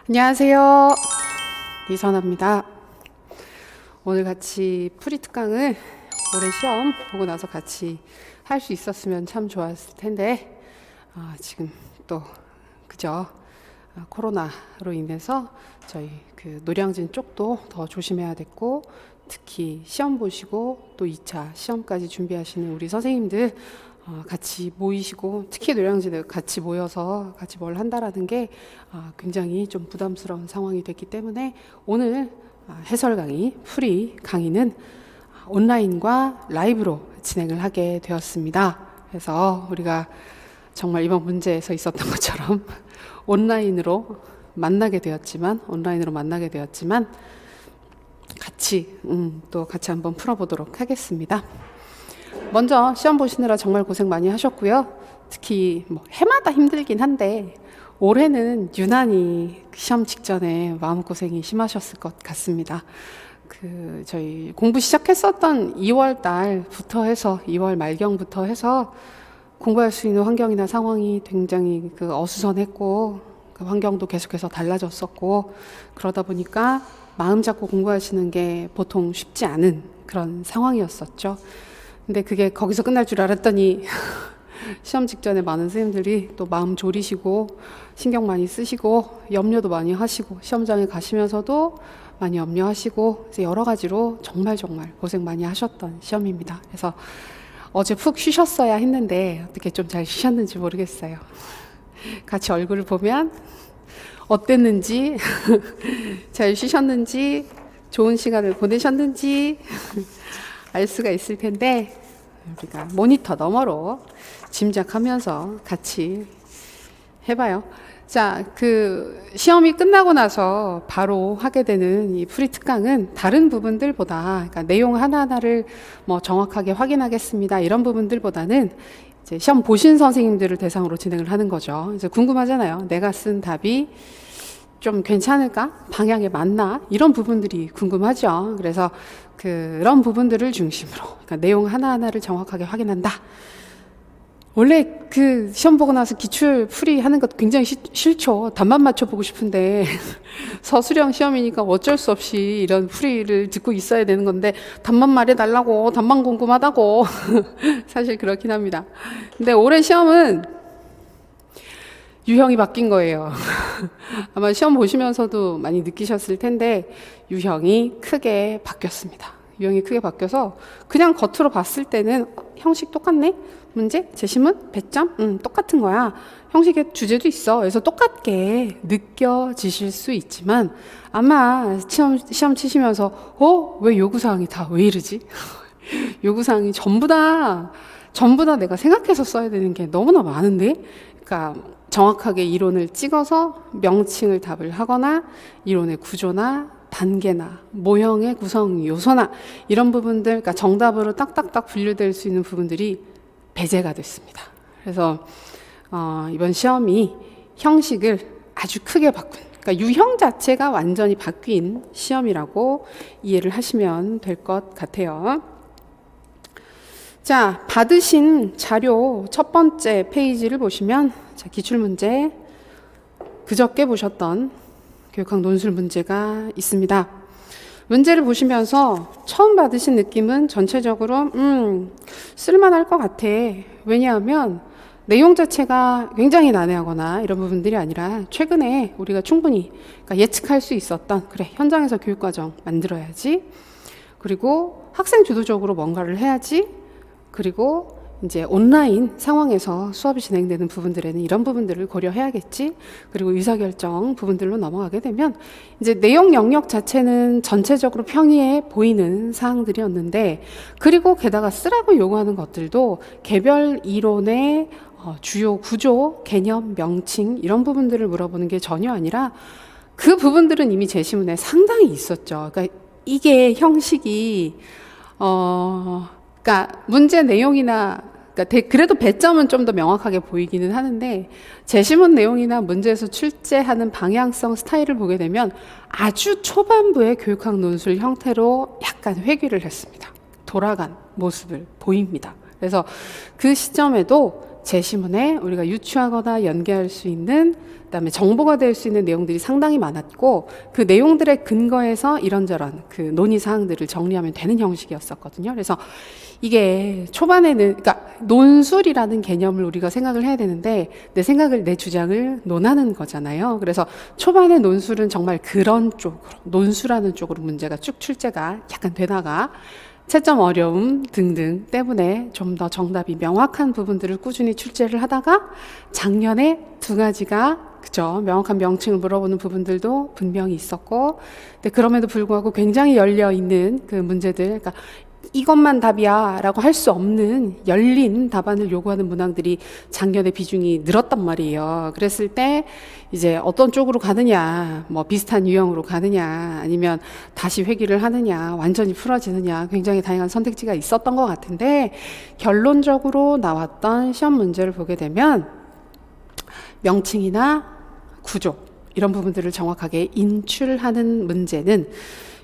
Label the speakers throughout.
Speaker 1: 안녕하세요. 이선아입니다. 오늘 같이 프리 특강을 올해 시험 보고 나서 같이 할 수 있었으면 참 좋았을 텐데 지금 또 그죠? 코로나로 인해서 저희 그 노량진 쪽도 더 조심해야 됐고, 특히 시험 보시고 또 2차 시험까지 준비하시는 우리 선생님들 같이 모이시고, 특히 노량진에 같이 모여서 같이 뭘 한다라는 게 굉장히 좀 부담스러운 상황이 됐기 때문에 오늘 해설 강의, 프리 강의는 온라인과 라이브로 진행을 하게 되었습니다. 그래서 우리가 정말 이번 문제에서 있었던 것처럼 온라인으로 만나게 되었지만 같이 또 같이 한번 풀어보도록 하겠습니다. 먼저 시험 보시느라 정말 고생 많이 하셨고요. 특히 해마다 힘들긴 한데 올해는 유난히 시험 직전에 마음고생이 심하셨을 것 같습니다. 저희 공부 시작했었던 2월 달부터 해서 2월 말경부터 해서 공부할 수 있는 환경이나 상황이 굉장히 어수선했고, 그 환경도 계속해서 달라졌었고, 그러다 보니까 마음 잡고 공부하시는 게 보통 쉽지 않은 그런 상황이었었죠. 근데 그게 거기서 끝날 줄 알았더니 시험 직전에 많은 선생님들이 또 마음 졸이시고 신경 많이 쓰시고 염려도 많이 하시고 시험장에 가시면서도 많이 염려하시고 여러 가지로 정말 고생 많이 하셨던 시험입니다. 그래서 어제 푹 쉬셨어야 했는데 어떻게 좀 잘 쉬셨는지 모르겠어요. 같이 얼굴을 보면 어땠는지 잘 쉬셨는지 좋은 시간을 보내셨는지 알 수가 있을 텐데, 우리가 모니터 너머로 짐작하면서 같이 해봐요. 자, 시험이 끝나고 나서 바로 하게 되는 이 프리 특강은 다른 부분들보다, 그러니까 내용 하나하나를 정확하게 확인하겠습니다, 이런 부분들보다는 이제 시험 보신 선생님들을 대상으로 진행을 하는 거죠. 이제 궁금하잖아요. 내가 쓴 답이 좀 괜찮을까? 방향에 맞나? 이런 부분들이 궁금하죠. 그래서 그런 부분들을 중심으로, 그러니까 내용 하나하나를 정확하게 확인한다. 원래 시험 보고 나서 기출 풀이 하는 것도 굉장히 싫죠. 답만 맞춰보고 싶은데 서술형 시험이니까 어쩔 수 없이 이런 풀이를 듣고 있어야 되는 건데, 답만 말해달라고, 답만 궁금하다고 사실 그렇긴 합니다. 근데 올해 시험은 유형이 바뀐 거예요. 아마 시험 보시면서도 많이 느끼셨을 텐데 유형이 크게 바뀌었습니다. 유형이 크게 바뀌어서 그냥 겉으로 봤을 때는 형식 똑같네? 문제? 제시문? 배점? 똑같은 거야. 형식의 주제도 있어. 그래서 똑같게 느껴지실 수 있지만 아마 시험 치시면서 왜 요구사항이 다 왜 이러지? 요구사항이 전부 다 내가 생각해서 써야 되는 게 너무나 많은데? 그러니까 정확하게 이론을 찍어서 명칭을 답을 하거나 이론의 구조나 단계나 모형의 구성 요소나 이런 부분들, 그러니까 정답으로 딱딱딱 분류될 수 있는 부분들이 배제가 됐습니다. 그래서 이번 시험이 형식을 아주 크게 바꾼, 그러니까 유형 자체가 완전히 바뀐 시험이라고 이해를 하시면 될 것 같아요. 자, 받으신 자료 첫 번째 페이지를 보시면 기출문제, 그저께 보셨던 교육학 논술 문제가 있습니다. 문제를 보시면서 처음 받으신 느낌은 전체적으로 쓸만할 것 같아. 왜냐하면 내용 자체가 굉장히 난해하거나 이런 부분들이 아니라 최근에 우리가 충분히, 그러니까 예측할 수 있었던, 그래 현장에서 교육과정 만들어야지, 그리고 학생 주도적으로 뭔가를 해야지, 그리고 이제 온라인 상황에서 수업이 진행되는 부분들에는 이런 부분들을 고려해야겠지, 그리고 의사결정 부분들로 넘어가게 되면 이제 내용 영역 자체는 전체적으로 평이해 보이는 사항들이었는데, 그리고 게다가 쓰라고 요구하는 것들도 개별 이론의 주요 구조, 개념, 명칭 이런 부분들을 물어보는 게 전혀 아니라 그 부분들은 이미 제시문에 상당히 있었죠. 그러니까 이게 형식이 그러니까 문제 내용이나, 그러니까 그래도 배점은 좀 더 명확하게 보이기는 하는데, 제시문 내용이나 문제에서 출제하는 방향성 스타일을 보게 되면 아주 초반부의 교육학 논술 형태로 약간 회귀를 했습니다. 돌아간 모습을 보입니다. 그래서 그 시점에도 제시문에 우리가 유추하거나 연계할 수 있는, 그다음에 정보가 될 수 있는 내용들이 상당히 많았고, 그 내용들의 근거에서 이런저런 그 논의 사항들을 정리하면 되는 형식이었었거든요. 그래서 이게 초반에는, 그러니까 논술이라는 개념을 우리가 생각을 해야 되는데, 내 주장을 논하는 거잖아요. 그래서 초반에 논술은 정말 그런 쪽으로, 논술하는 쪽으로 문제가 쭉 출제가 약간 되다가 채점 어려움 등등 때문에 좀 더 정답이 명확한 부분들을 꾸준히 출제를 하다가 작년에 두 가지가, 그죠, 명확한 명칭을 물어보는 부분들도 분명히 있었고, 근데 그럼에도 불구하고 굉장히 열려 있는 그 문제들, 그러니까 이것만 답이야 라고 할 수 없는 열린 답안을 요구하는 문항들이 작년에 비중이 늘었단 말이에요. 그랬을 때 이제 어떤 쪽으로 가느냐, 뭐 비슷한 유형으로 가느냐, 아니면 다시 회귀를 하느냐, 완전히 풀어지느냐, 굉장히 다양한 선택지가 있었던 것 같은데, 결론적으로 나왔던 시험 문제를 보게 되면 명칭이나 구조 이런 부분들을 정확하게 인출하는 문제는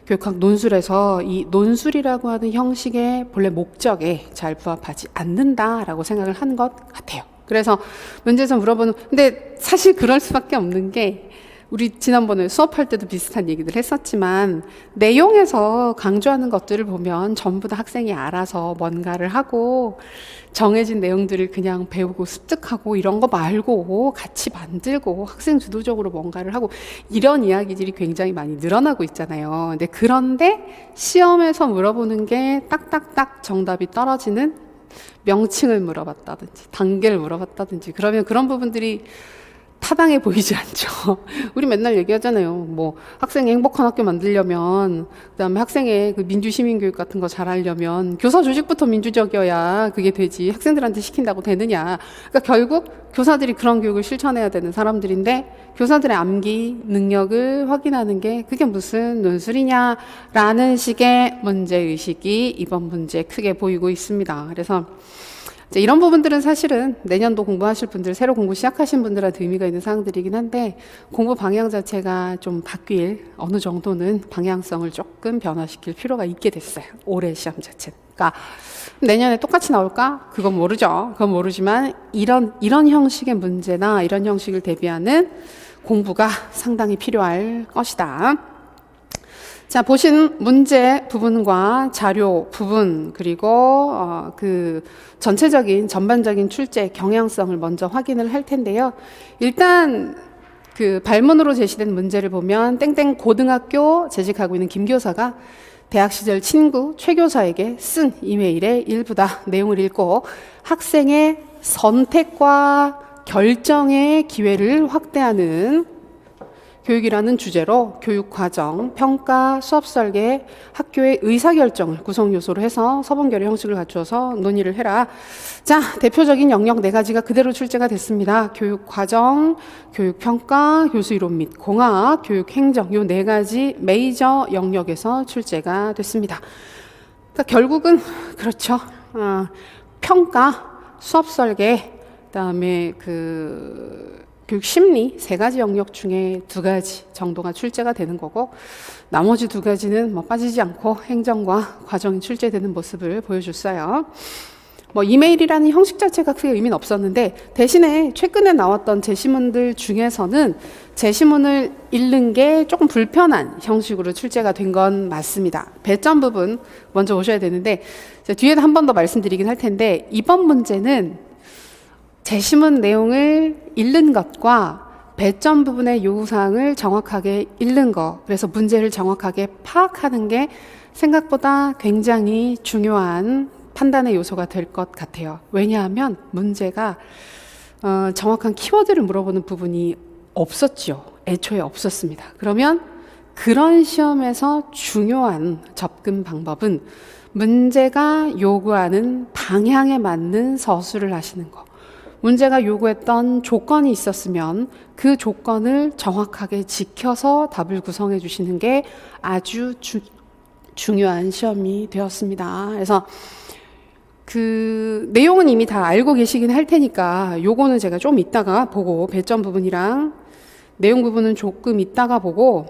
Speaker 1: 교육학 논술에서 이 논술이라고 하는 형식의 본래 목적에 잘 부합하지 않는다라고 생각을 하는 것 같아요. 그래서 문제에서 물어보는, 근데 사실 그럴 수밖에 없는 게, 우리 지난번에 수업할 때도 비슷한 얘기들 했었지만, 내용에서 강조하는 것들을 보면 전부 다 학생이 알아서 뭔가를 하고 정해진 내용들을 그냥 배우고 습득하고 이런 거 말고 같이 만들고 학생 주도적으로 뭔가를 하고 이런 이야기들이 굉장히 많이 늘어나고 있잖아요. 근데 그런데 시험에서 물어보는 게 딱딱딱 정답이 떨어지는 명칭을 물어봤다든지 단계를 물어봤다든지, 그러면 그런 부분들이 타당해 보이지 않죠. 우리 맨날 얘기하잖아요. 뭐 학생이 행복한 학교 만들려면, 그다음에 학생의 그 민주 시민 교육 같은 거 잘하려면 교사 조직부터 민주적이어야 그게 되지, 학생들한테 시킨다고 되느냐. 그러니까 결국 교사들이 그런 교육을 실천해야 되는 사람들인데, 교사들의 암기 능력을 확인하는 게 그게 무슨 논술이냐라는 식의 문제의식이 이번 문제에 크게 보이고 있습니다. 그래서 이런 부분들은 사실은 내년도 공부하실 분들, 새로 공부 시작하신 분들한테 의미가 있는 사항들이긴 한데, 공부 방향 자체가 좀 바뀔, 어느 정도는 방향성을 조금 변화시킬 필요가 있게 됐어요. 올해 시험 자체는. 그러니까 내년에 똑같이 나올까? 그건 모르죠. 그건 모르지만 이런 형식의 문제나 이런 형식을 대비하는 공부가 상당히 필요할 것이다. 자, 보신 문제 부분과 자료 부분, 그리고 그 전체적인 전반적인 출제 경향성을 먼저 확인을 할 텐데요. 일단 그 발문으로 제시된 문제를 보면, 땡땡 고등학교 재직하고 있는 김 교사가 대학 시절 친구 최 교사에게 쓴 이메일의 일부다. 내용을 읽고 학생의 선택과 결정의 기회를 확대하는 교육이라는 주제로 교육과정, 평가, 수업 설계, 학교의 의사결정을 구성 요소로 해서 서본결의 형식을 갖추어서 논의를 해라. 자, 대표적인 영역 4가지가 그대로 출제가 됐습니다. 교육과정, 교육평가, 교수이론 및 공학, 교육행정, 요 4가지 메이저 영역에서 출제가 됐습니다. 그러니까 결국은 그렇죠. 평가, 수업 설계, 그다음에 교육 심리 3가지 영역 중에 2가지 정도가 출제가 되는 거고, 나머지 2가지는 뭐 빠지지 않고 행정과 과정이 출제되는 모습을 보여줬어요. 뭐 이메일이라는 형식 자체가 크게 의미는 없었는데, 대신에 최근에 나왔던 제시문들 중에서는 제시문을 읽는 게 조금 불편한 형식으로 출제가 된 건 맞습니다. 배점 부분 먼저 보셔야 되는데, 뒤에도 한 번 더 말씀드리긴 할 텐데, 이번 문제는 제시문 내용을 읽는 것과 배점 부분의 요구사항을 정확하게 읽는 것, 그래서 문제를 정확하게 파악하는 게 생각보다 굉장히 중요한 판단의 요소가 될 것 같아요. 왜냐하면 문제가 정확한 키워드를 물어보는 부분이 없었죠. 애초에 없었습니다. 그러면 그런 시험에서 중요한 접근 방법은 문제가 요구하는 방향에 맞는 서술을 하시는 거. 문제가 요구했던 조건이 있었으면 그 조건을 정확하게 지켜서 답을 구성해 주시는 게 아주 중요한 시험이 되었습니다. 그래서 그 내용은 이미 다 알고 계시긴 할 테니까 요거는 제가 좀 이따가 보고, 배점 부분이랑 내용 부분은 조금 이따가 보고,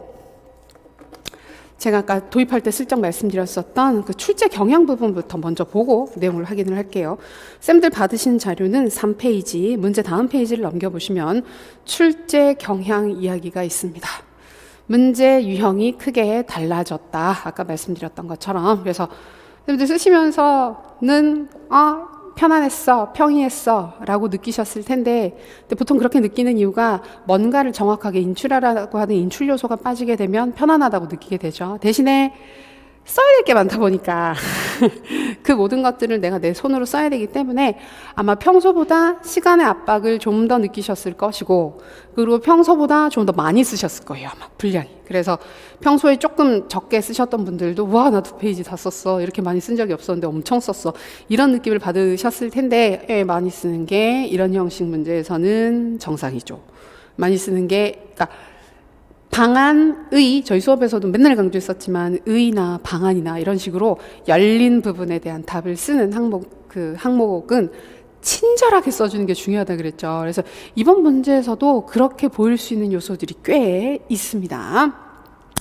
Speaker 1: 제가 아까 도입할 때 슬쩍 말씀드렸었던 그 출제 경향 부분부터 먼저 보고 내용을 확인을 할게요. 쌤들 받으신 자료는 3페이지, 문제 다음 페이지를 넘겨보시면 출제 경향 이야기가 있습니다. 문제 유형이 크게 달라졌다. 아까 말씀드렸던 것처럼. 그래서 쌤들 쓰시면서는 편안했어, 평이했어 라고 느끼셨을 텐데, 근데 보통 그렇게 느끼는 이유가 뭔가를 정확하게 인출하라고 하는 인출 요소가 빠지게 되면 편안하다고 느끼게 되죠. 대신에 써야 될 게 많다 보니까 그 모든 것들을 내가 내 손으로 써야 되기 때문에 아마 평소보다 시간의 압박을 좀 더 느끼셨을 것이고, 그리고 평소보다 좀 더 많이 쓰셨을 거예요, 아마 분량이. 그래서 평소에 조금 적게 쓰셨던 분들도 와, 나 2페이지 다 썼어, 이렇게 많이 쓴 적이 없었는데 엄청 썼어, 이런 느낌을 받으셨을 텐데, 많이 쓰는 게 이런 형식 문제에서는 정상이죠. 많이 쓰는 게, 그러니까 방안의, 저희 수업에서도 맨날 강조했었지만 의나 방안이나 이런 식으로 열린 부분에 대한 답을 쓰는 항목은 친절하게 써주는 게 중요하다 그랬죠. 그래서 이번 문제에서도 그렇게 보일 수 있는 요소들이 꽤 있습니다.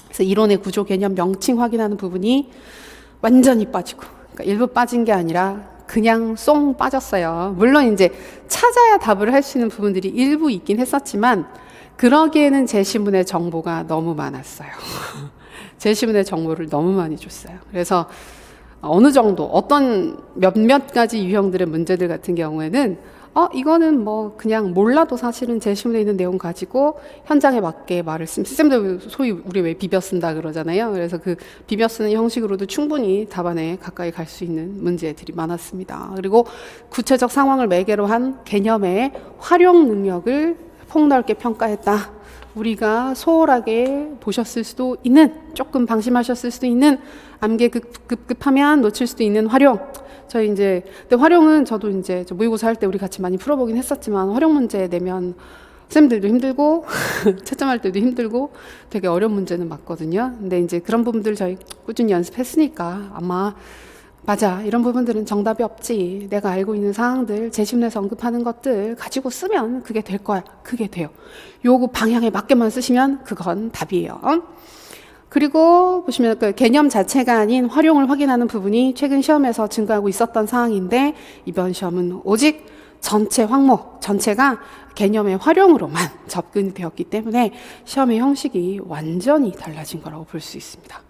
Speaker 1: 그래서 이론의 구조, 개념, 명칭 확인하는 부분이 완전히 빠지고, 그러니까 일부 빠진 게 아니라 그냥 쏙 빠졌어요. 물론 이제 찾아야 답을 할 수 있는 부분들이 일부 있긴 했었지만, 그러기에는 제시문의 정보가 너무 많았어요. 제시문의 정보를 너무 많이 줬어요. 그래서 어느 정도 어떤 몇몇 가지 유형들의 문제들 같은 경우에는 이거는 뭐 그냥 몰라도 사실은 제시문에 있는 내용 가지고 현장에 맞게 말을 쌤들 소위 우리 왜 비벼 쓴다 그러잖아요. 그래서 그 비벼 쓰는 형식으로도 충분히 답안에 가까이 갈 수 있는 문제들이 많았습니다. 그리고 구체적 상황을 매개로 한 개념의 활용 능력을 폭넓게 평가했다. 우리가 소홀하게 보셨을 수도 있는, 조금 방심하셨을 수도 있는, 암기에 급하면 놓칠 수도 있는 활용. 저희 이제, 근데 활용은 저도 이제 모의고사 할 때 우리 같이 많이 풀어보긴 했었지만, 활용 문제 내면 쌤들도 힘들고, 채점할 때도 힘들고, 되게 어려운 문제는 맞거든요. 근데 이제 그런 부분들 저희 꾸준히 연습했으니까 아마 맞아, 이런 부분들은 정답이 없지, 내가 알고 있는 사항들, 제시문에서 언급하는 것들 가지고 쓰면 그게 될 거야. 그게 돼요. 요거 방향에 맞게만 쓰시면 그건 답이에요. 그리고 보시면 그 개념 자체가 아닌 활용을 확인하는 부분이 최근 시험에서 증가하고 있었던 사항인데, 이번 시험은 오직 전체 항목 전체가 개념의 활용으로만 접근이 되었기 때문에 시험의 형식이 완전히 달라진 거라고 볼 수 있습니다.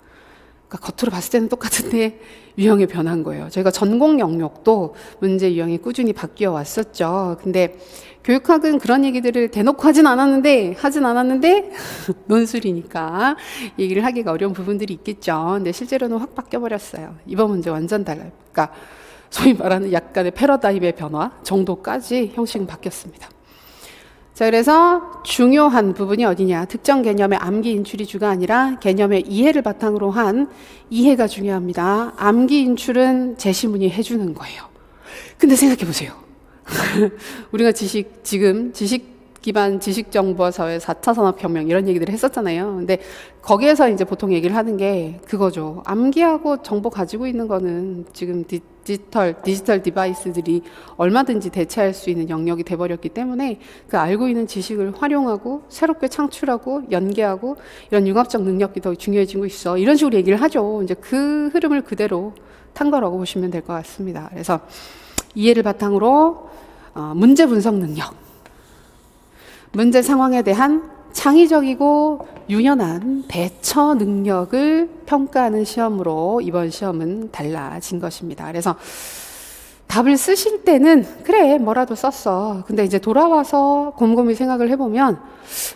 Speaker 1: 그러니까 겉으로 봤을 때는 똑같은데 유형이 변한 거예요. 저희가 전공 영역도 문제 유형이 꾸준히 바뀌어 왔었죠. 근데 교육학은 그런 얘기들을 대놓고 하진 않았는데 논술이니까 얘기를 하기가 어려운 부분들이 있겠죠. 근데 실제로는 확 바뀌어 버렸어요. 이번 문제 완전 달라요. 그러니까 소위 말하는 약간의 패러다임의 변화 정도까지 형식은 바뀌었습니다. 자, 그래서 중요한 부분이 어디냐? 특정 개념의 암기 인출이 주가 아니라 개념의 이해를 바탕으로 한 이해가 중요합니다. 암기 인출은 제시문이 해주는 거예요. 근데 생각해 보세요. 우리가 지식 기반 지식정보사회 4차 산업혁명 이런 얘기들을 했었잖아요. 근데 거기에서 이제 보통 얘기를 하는 게 그거죠. 암기하고 정보 가지고 있는 거는 지금 디지털 디바이스들이 얼마든지 대체할 수 있는 영역이 돼버렸기 때문에 그 알고 있는 지식을 활용하고 새롭게 창출하고 연계하고 이런 융합적 능력이 더 중요해지고 있어. 이런 식으로 얘기를 하죠. 이제 그 흐름을 그대로 탄 거라고 보시면 될 것 같습니다. 그래서 이해를 바탕으로 문제 분석 능력, 문제 상황에 대한 창의적이고 유연한 대처 능력을 평가하는 시험으로 이번 시험은 달라진 것입니다. 그래서 답을 쓰실 때는 그래 뭐라도 썼어. 근데 이제 돌아와서 곰곰이 생각을 해보면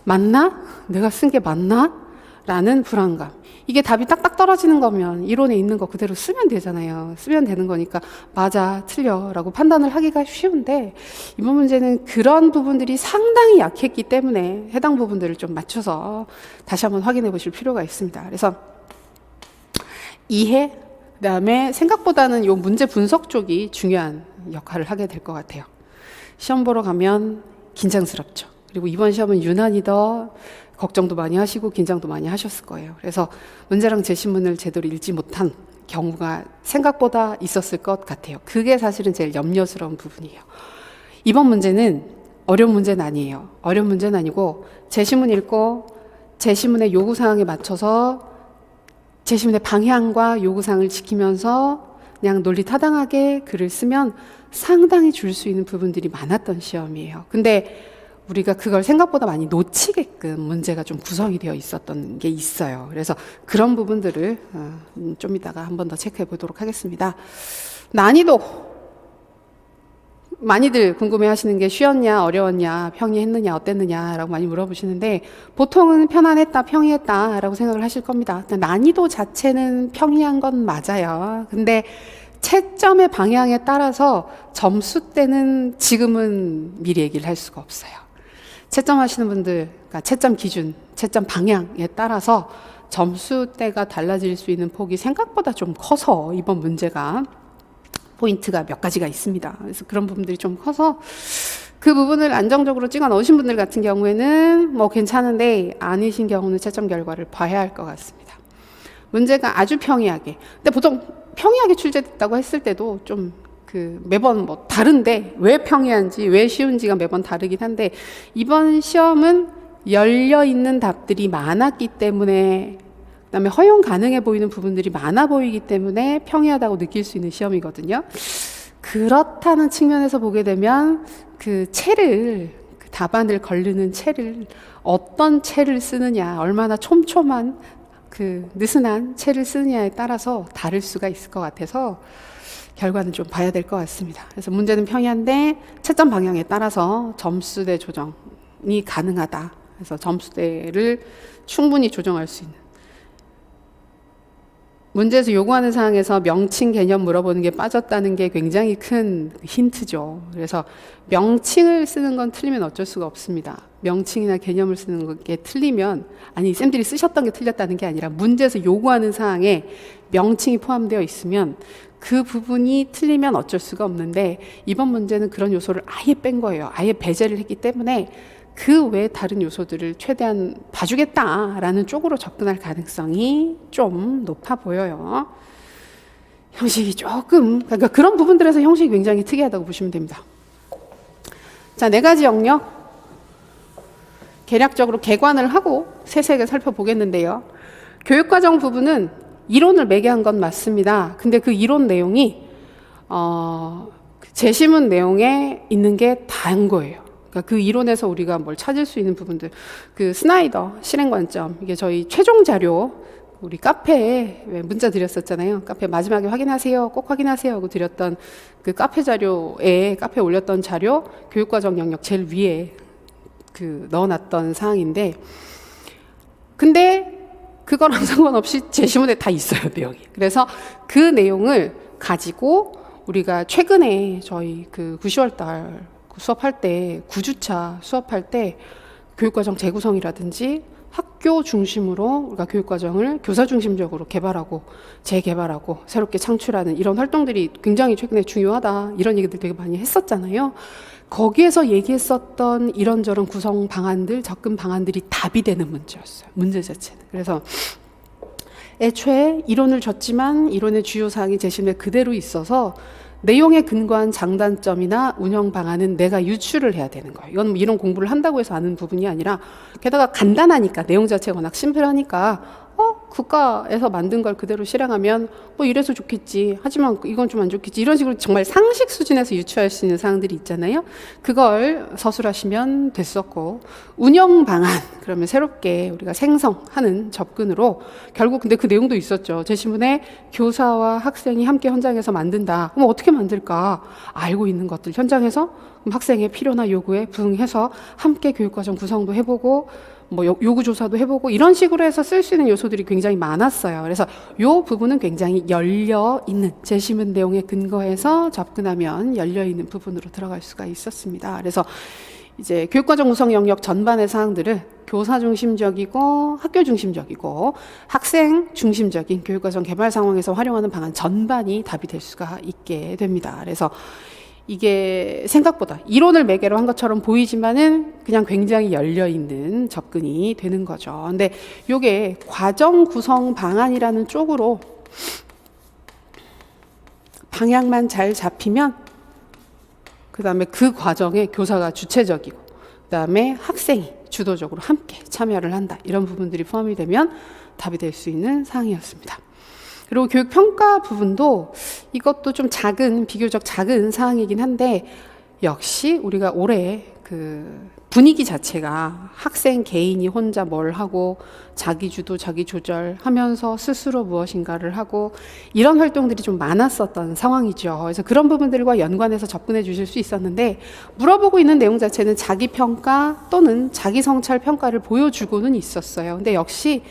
Speaker 1: 맞나? 내가 쓴 게 맞나? 라는 불안감. 이게 답이 딱딱 떨어지는 거면 이론에 있는 거 그대로 쓰면 되잖아요. 쓰면 되는 거니까 맞아, 틀려 라고 판단을 하기가 쉬운데 이번 문제는 그런 부분들이 상당히 약했기 때문에 해당 부분들을 좀 맞춰서 다시 한번 확인해 보실 필요가 있습니다. 그래서 이해, 그다음에 생각보다는 이 문제 분석 쪽이 중요한 역할을 하게 될 것 같아요. 시험 보러 가면 긴장스럽죠. 그리고 이번 시험은 유난히 더 걱정도 많이 하시고 긴장도 많이 하셨을 거예요. 그래서 문제랑 제시문을 제대로 읽지 못한 경우가 생각보다 있었을 것 같아요. 그게 사실은 제일 염려스러운 부분이에요. 이번 문제는 어려운 문제는 아니에요. 어려운 문제는 아니고 제시문 읽고 제시문의 요구사항에 맞춰서 제시문의 방향과 요구사항을 지키면서 그냥 논리타당하게 글을 쓰면 상당히 줄 수 있는 부분들이 많았던 시험이에요. 근데 우리가 그걸 생각보다 많이 놓치게끔 문제가 좀 구성이 되어 있었던 게 있어요. 그래서 그런 부분들을 좀 이따가 한 번 더 체크해 보도록 하겠습니다. 난이도. 많이들 궁금해 하시는 게 쉬웠냐, 어려웠냐, 평이했느냐, 어땠느냐라고 많이 물어보시는데 보통은 편안했다, 평이했다라고 생각을 하실 겁니다. 난이도 자체는 평이한 건 맞아요. 근데 채점의 방향에 따라서 점수대는 지금은 미리 얘기를 할 수가 없어요. 채점하시는 분들, 그러니까 채점 기준, 채점 방향에 따라서 점수대가 달라질 수 있는 폭이 생각보다 좀 커서 이번 문제가 포인트가 몇 가지가 있습니다. 그래서 그런 부분들이 좀 커서 그 부분을 안정적으로 찍어 넣으신 분들 같은 경우에는 뭐 괜찮은데 아니신 경우는 채점 결과를 봐야 할 것 같습니다. 문제가 아주 평이하게. 근데 보통 평이하게 출제됐다고 했을 때도 좀 매번 뭐 다른데 왜 평이한지 왜 쉬운지가 매번 다르긴 한데 이번 시험은 열려 있는 답들이 많았기 때문에 그다음에 허용 가능해 보이는 부분들이 많아 보이기 때문에 평이하다고 느낄 수 있는 시험이거든요. 그렇다는 측면에서 보게 되면 그 답안을 걸르는 채를 어떤 채를 쓰느냐, 얼마나 촘촘한 느슨한 채를 쓰느냐에 따라서 다를 수가 있을 것 같아서 결과는 좀 봐야 될 것 같습니다. 그래서 문제는 평이한데 채점 방향에 따라서 점수대 조정이 가능하다. 그래서 점수대를 충분히 조정할 수 있는. 문제에서 요구하는 사항에서 명칭 개념 물어보는 게 빠졌다는 게 굉장히 큰 힌트죠. 그래서 명칭을 쓰는 건 틀리면 어쩔 수가 없습니다. 명칭이나 개념을 쓰는 게 틀리면, 아니 쌤들이 쓰셨던 게 틀렸다는 게 아니라 문제에서 요구하는 사항에 명칭이 포함되어 있으면 그 부분이 틀리면 어쩔 수가 없는데 이번 문제는 그런 요소를 아예 뺀 거예요. 아예 배제를 했기 때문에 그 외 다른 요소들을 최대한 봐주겠다라는 쪽으로 접근할 가능성이 좀 높아 보여요. 형식이 그러니까 그런 부분들에서 형식이 굉장히 특이하다고 보시면 됩니다. 자, 4가지 영역 개략적으로 개관을 하고 세세하게 살펴보겠는데요. 교육과정 부분은 이론을 매개한 건 맞습니다. 근데 그 이론 내용이 제시문 내용에 있는 게 다인 거예요. 그러니까 그 이론에서 우리가 뭘 찾을 수 있는 부분들, 스나이더 실행관점, 이게 저희 최종 자료 우리 카페에 문자 드렸었잖아요. 카페 마지막에 확인하세요, 꼭 확인하세요 하고 드렸던 그 카페 자료에 카페에 올렸던 자료 교육과정 영역 제일 위에 넣어놨던 사항인데, 근데 그거랑 상관없이 제시문에 다 있어요, 내용이. 그래서 그 내용을 가지고 우리가 최근에 저희 9, 10월 달 수업할 때 9주차 수업할 때 교육과정 재구성이라든지 학교 중심으로 우리가 교육과정을 교사 중심적으로 개발하고 재개발하고 새롭게 창출하는 이런 활동들이 굉장히 최근에 중요하다 이런 얘기들 되게 많이 했었잖아요. 거기에서 얘기했었던 이런저런 구성 방안들, 접근 방안들이 답이 되는 문제였어요. 문제 자체는. 그래서 애초에 이론을 줬지만 이론의 주요 사항이 제시문에 그대로 있어서 내용에 근거한 장단점이나 운영 방안은 내가 유추를 해야 되는 거예요. 이건 이런 공부를 한다고 해서 아는 부분이 아니라 게다가 간단하니까 내용 자체가 워낙 심플하니까 국가에서 만든 걸 그대로 실행하면 뭐 이래서 좋겠지. 하지만 이건 좀 안 좋겠지. 이런 식으로 정말 상식 수준에서 유추할 수 있는 사항들이 있잖아요. 그걸 서술하시면 됐었고, 운영 방안, 그러면 새롭게 우리가 생성하는 접근으로 결국 근데 그 내용도 있었죠. 제시문에 교사와 학생이 함께 현장에서 만든다. 그럼 어떻게 만들까? 알고 있는 것들 현장에서 그럼 학생의 필요나 요구에 부응해서 함께 교육과정 구성도 해보고 뭐 요구조사도 해보고 이런 식으로 해서 쓸 수 있는 요소들이 굉장히 많았어요. 그래서 이 부분은 굉장히 열려있는 제시문 내용에 근거해서 접근하면 열려있는 부분으로 들어갈 수가 있었습니다. 그래서 이제 교육과정 구성 영역 전반의 사항들을 교사 중심적이고 학교 중심적이고 학생 중심적인 교육과정 개발 상황에서 활용하는 방안 전반이 답이 될 수가 있게 됩니다. 그래서 이게 생각보다 이론을 매개로 한 것처럼 보이지만은 그냥 굉장히 열려있는 접근이 되는 거죠. 근데 요게 과정 구성 방안이라는 쪽으로 방향만 잘 잡히면 그 다음에 그 과정에 교사가 주체적이고 그 다음에 학생이 주도적으로 함께 참여를 한다. 이런 부분들이 포함이 되면 답이 될 수 있는 사항이었습니다. 그리고 교육평가 부분도 이것도 좀 비교적 작은 사항이긴 한데 역시 우리가 올해 그 분위기 자체가 학생 개인이 혼자 뭘 하고 자기 주도 자기 조절하면서 스스로 무엇인가를 하고 이런 활동들이 좀 많았었던 상황이죠. 그래서 그런 부분들과 연관해서 접근해 주실 수 있었는데 물어보고 있는 내용 자체는 자기평가 또는 자기성찰평가를 보여주고는 있었어요. 근데 역시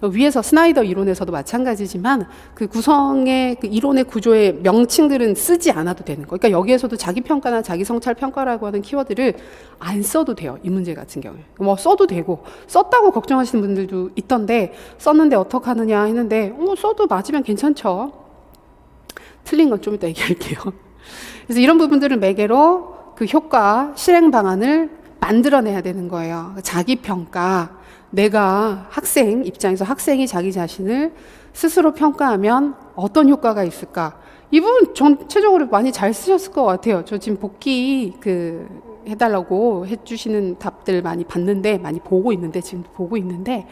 Speaker 1: 위에서 스나이더 이론에서도 마찬가지지만 그 구성의 그 이론의 구조의 명칭들은 쓰지 않아도 되는 거. 그러니까 여기에서도 자기평가나 자기성찰평가라고 하는 키워드를 안 써도 돼요. 이 문제 같은 경우에. 뭐 써도 되고 썼다고 걱정하시는 분들도 있던데 썼는데 어떡하느냐 했는데 써도 맞으면 괜찮죠. 틀린 건 좀 이따 얘기할게요. 그래서 이런 부분들을 매개로 그 효과 실행 방안을 만들어내야 되는 거예요. 자기평가. 내가 학생 입장에서 학생이 자기 자신을 스스로 평가하면 어떤 효과가 있을까? 이 부분 전체적으로 많이 잘 쓰셨을 것 같아요. 저 지금 복귀 해달라고 해주시는 답들 많이 봤는데, 많이 보고 있는데, 지금도 보고 있는데,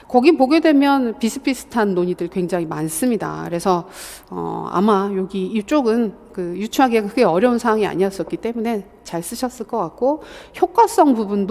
Speaker 1: 거기 보게 되면 비슷비슷한 논의들 굉장히 많습니다. 그래서 아마 이쪽은 그 유추하기가 크게 어려운 사항이 아니었었기 때문에 잘 쓰셨을 것 같고 효과성 부분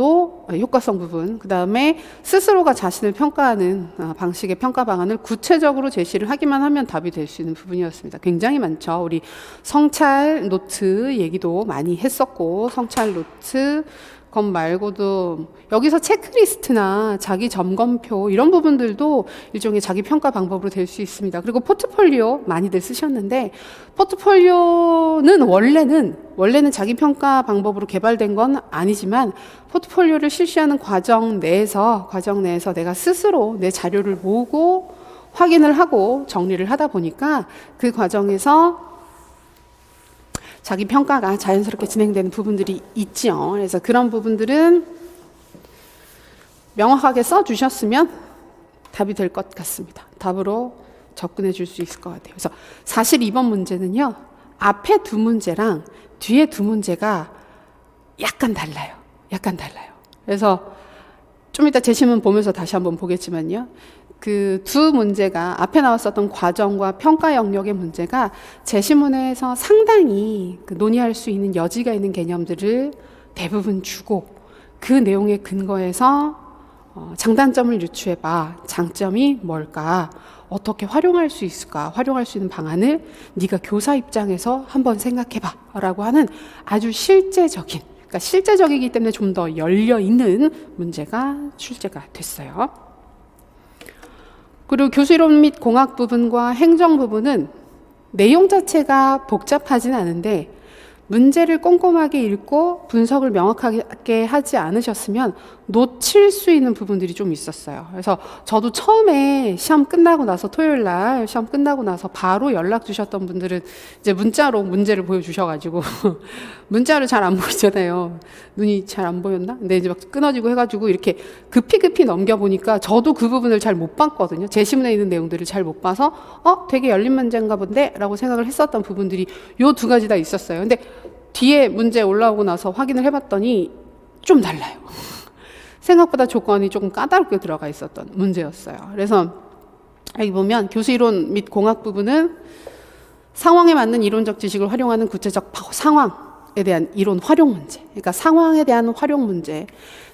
Speaker 1: 그 다음에 스스로가 자신을 평가하는 방식의 평가 방안을 구체적으로 제시를 하기만 하면 답이 될 수 있는 부분이었습니다. 굉장히 많죠. 우리 성찰 노트 얘기도 많이 했었고 성찰 노트 것 말고도 여기서 체크리스트나 자기 점검표 이런 부분들도 일종의 자기 평가 방법으로 될 수 있습니다. 그리고 포트폴리오 많이들 쓰셨는데 포트폴리오는 원래는 자기 평가 방법으로 개발된 건 아니지만 포트폴리오를 실시하는 과정 내에서 내가 스스로 내 자료를 모으고 확인을 하고 정리를 하다 보니까 그 과정에서 자기 평가가 자연스럽게 진행되는 부분들이 있죠. 그래서 그런 부분들은 명확하게 써주셨으면 답이 될 것 같습니다. 답으로 접근해 줄 수 있을 것 같아요. 그래서 사실 이번 문제는요, 앞에 두 문제랑 뒤에 두 문제가 약간 달라요. 그래서 좀 이따 제시문 보면서 다시 한번 보겠지만요. 그 두 문제가 앞에 나왔었던 과정과 평가 영역의 문제가 제시문에서 상당히 논의할 수 있는 여지가 있는 개념들을 대부분 주고 그 내용에 근거해서 장단점을 유추해봐. 장점이 뭘까? 어떻게 활용할 수 있을까? 활용할 수 있는 방안을 네가 교사 입장에서 한번 생각해봐 라고 하는 아주 실제적이기 때문에 좀 더 열려있는 문제가 출제가 됐어요. 그리고 교수이론 및 공학 부분과 행정 부분은 내용 자체가 복잡하진 않은데 문제를 꼼꼼하게 읽고 분석을 명확하게 하지 않으셨으면 놓칠 수 있는 부분들이 좀 있었어요. 그래서 저도 처음에 시험 끝나고 나서 토요일 날 시험 끝나고 나서 바로 연락 주셨던 분들은 이제 문자로 문제를 보여주셔가지고 문자로 잘 안 보이잖아요. 눈이 잘 안 보였나? 근데 이제 막 끊어지고 해가지고 이렇게 급히 넘겨보니까 저도 그 부분을 잘 못 봤거든요. 제시문에 있는 내용들을 잘 못 봐서 되게 열린 문제인가 본데 라고 생각을 했었던 부분들이 요 두 가지 다 있었어요. 근데 뒤에 문제 올라오고 나서 확인을 해봤더니 좀 달라요. 생각보다 조건이 조금 까다롭게 들어가 있었던 문제였어요. 그래서 여기 보면 교수이론 및 공학 부분은 상황에 맞는 이론적 지식을 활용하는 구체적 상황에 대한 이론 활용 문제. 그러니까 상황에 대한 활용 문제.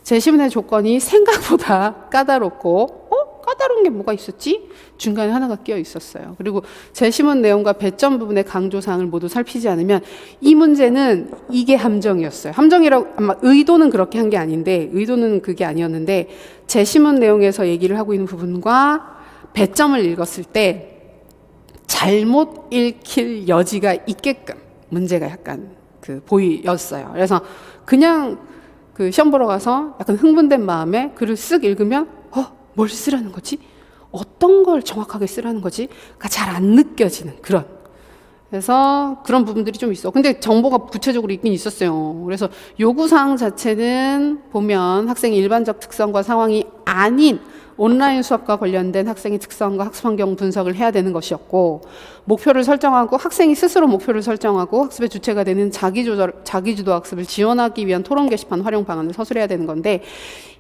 Speaker 1: 제시문의 조건이 생각보다 까다롭고 까다로운 게 뭐가 있었지? 중간에 하나가 끼어 있었어요. 그리고 제시문 내용과 배점 부분의 강조사항을 모두 살피지 않으면 이 문제는 이게 함정이었어요. 함정이라고 아마 의도는 그렇게 한 게 아닌데 의도는 그게 아니었는데 제시문 내용에서 얘기를 하고 있는 부분과 배점을 읽었을 때 잘못 읽힐 여지가 있게끔 문제가 약간 보였어요. 그래서 그냥 시험 보러 가서 약간 흥분된 마음에 글을 쓱 읽으면 뭘 쓰라는 거지? 어떤 걸 정확하게 쓰라는 거지?가 잘 안 느껴지는 그래서 그런 부분들이 좀 있어. 근데 정보가 구체적으로 있긴 있었어요. 그래서 요구사항 자체는 보면 학생의 일반적 특성과 상황이 아닌 온라인 수업과 관련된 학생의 특성과 학습 환경 분석을 해야 되는 것이었고, 목표를 설정하고 학생이 스스로 목표를 설정하고 학습의 주체가 되는 자기주도 학습을 지원하기 위한 토론 게시판 활용 방안을 서술해야 되는 건데,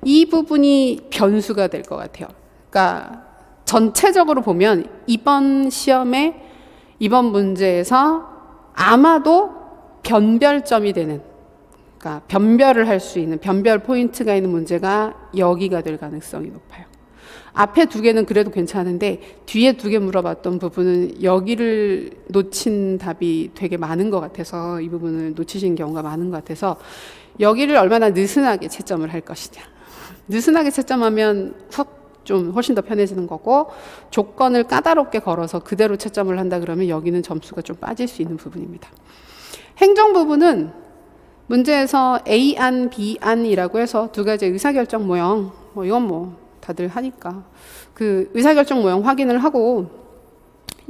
Speaker 1: 이 부분이 변수가 될 것 같아요. 그러니까 전체적으로 보면 이번 시험에 이번 문제에서 아마도 변별점이 되는, 그러니까 변별을 할 수 있는 변별 포인트가 있는 문제가 여기가 될 가능성이 높아요. 앞에 두 개는 그래도 괜찮은데 뒤에 두 개 물어봤던 부분은 여기를 놓친 답이 되게 많은 것 같아서, 이 부분을 놓치신 경우가 많은 것 같아서 여기를 얼마나 느슨하게 채점을 할 것이냐. 느슨하게 채점하면 좀 훨씬 더 편해지는 거고, 조건을 까다롭게 걸어서 그대로 채점을 한다 그러면 여기는 점수가 좀 빠질 수 있는 부분입니다. 행정 부분은 문제에서 A안, B안이라고 해서 두 가지 의사결정 모형, 이건 다들 하니까 그 의사결정 모형 확인을 하고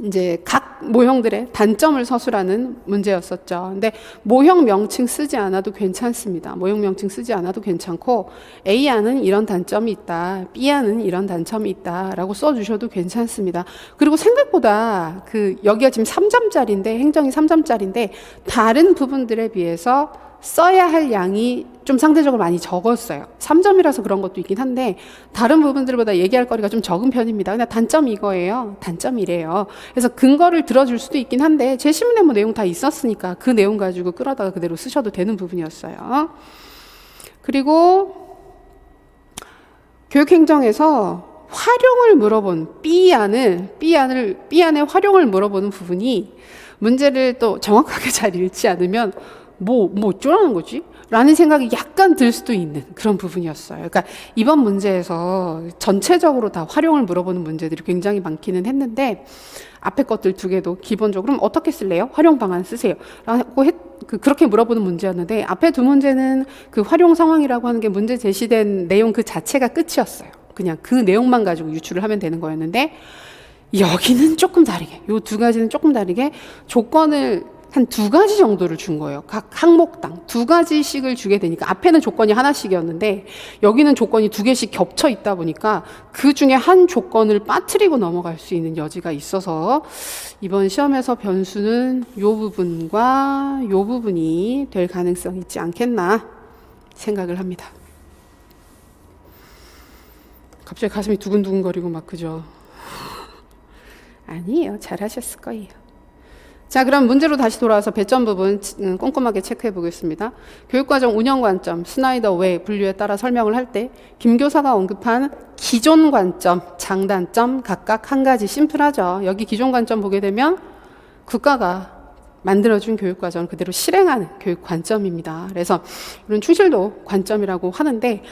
Speaker 1: 이제 각 모형들의 단점을 서술하는 문제였었죠. 근데 모형 명칭 쓰지 않아도 괜찮습니다. 모형 명칭 쓰지 않아도 괜찮고, A안은 이런 단점이 있다, B안은 이런 단점이 있다 라고 써주셔도 괜찮습니다. 그리고 생각보다 여기가 지금 3점짜리인데, 행정이 3점짜리인데 다른 부분들에 비해서 써야 할 양이 좀 상대적으로 많이 적었어요. 3점이라서 그런 것도 있긴 한데 다른 부분들보다 얘기할 거리가 좀 적은 편입니다. 그냥 단점이 이거예요. 단점이 이래요. 그래서 근거를 들어줄 수도 있긴 한데 제 시문에 내용 다 있었으니까 그 내용 가지고 끌어다가 그대로 쓰셔도 되는 부분이었어요. 그리고 교육행정에서 활용을 물어본 B안의 활용을 물어보는 부분이 문제를 또 정확하게 잘 읽지 않으면 어쩌라는 거지? 라는 생각이 약간 들 수도 있는 그런 부분이었어요. 그러니까 이번 문제에서 전체적으로 다 활용을 물어보는 문제들이 굉장히 많기는 했는데, 앞에 것들 두 개도 기본적으로 그럼 어떻게 쓸래요? 활용 방안 쓰세요. 라고 그렇게 물어보는 문제였는데, 앞에 두 문제는 그 활용 상황이라고 하는 게 문제 제시된 내용 그 자체가 끝이었어요. 그냥 그 내용만 가지고 유추를 하면 되는 거였는데, 여기는 조금 다르게, 요 두 가지는 조금 다르게 조건을 한 두 가지 정도를 준 거예요. 각 항목당 두 가지씩을 주게 되니까, 앞에는 조건이 하나씩이었는데 여기는 조건이 두 개씩 겹쳐 있다 보니까 그 중에 한 조건을 빠뜨리고 넘어갈 수 있는 여지가 있어서 이번 시험에서 변수는 요 부분과 요 부분이 될 가능성이 있지 않겠나 생각을 합니다. 갑자기 가슴이 두근두근거리고 막 그죠? 아니에요. 잘하셨을 거예요. 자, 그럼 문제로 다시 돌아와서 배점 부분 꼼꼼하게 체크해 보겠습니다. 교육과정 운영 관점, 스나이더 왜 분류에 따라 설명을 할 때 김 교사가 언급한 기존 관점, 장단점 각각 한 가지. 심플하죠. 여기 기존 관점 보게 되면 국가가 만들어준 교육과정을 그대로 실행하는 교육 관점입니다. 그래서 이런 충실도 관점이라고 하는데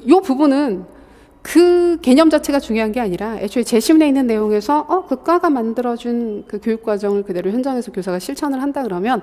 Speaker 1: 요 부분은 그 개념 자체가 중요한 게 아니라 애초에 제시문에 있는 내용에서 국가가 만들어준 그 교육과정을 그대로 현장에서 교사가 실천을 한다 그러면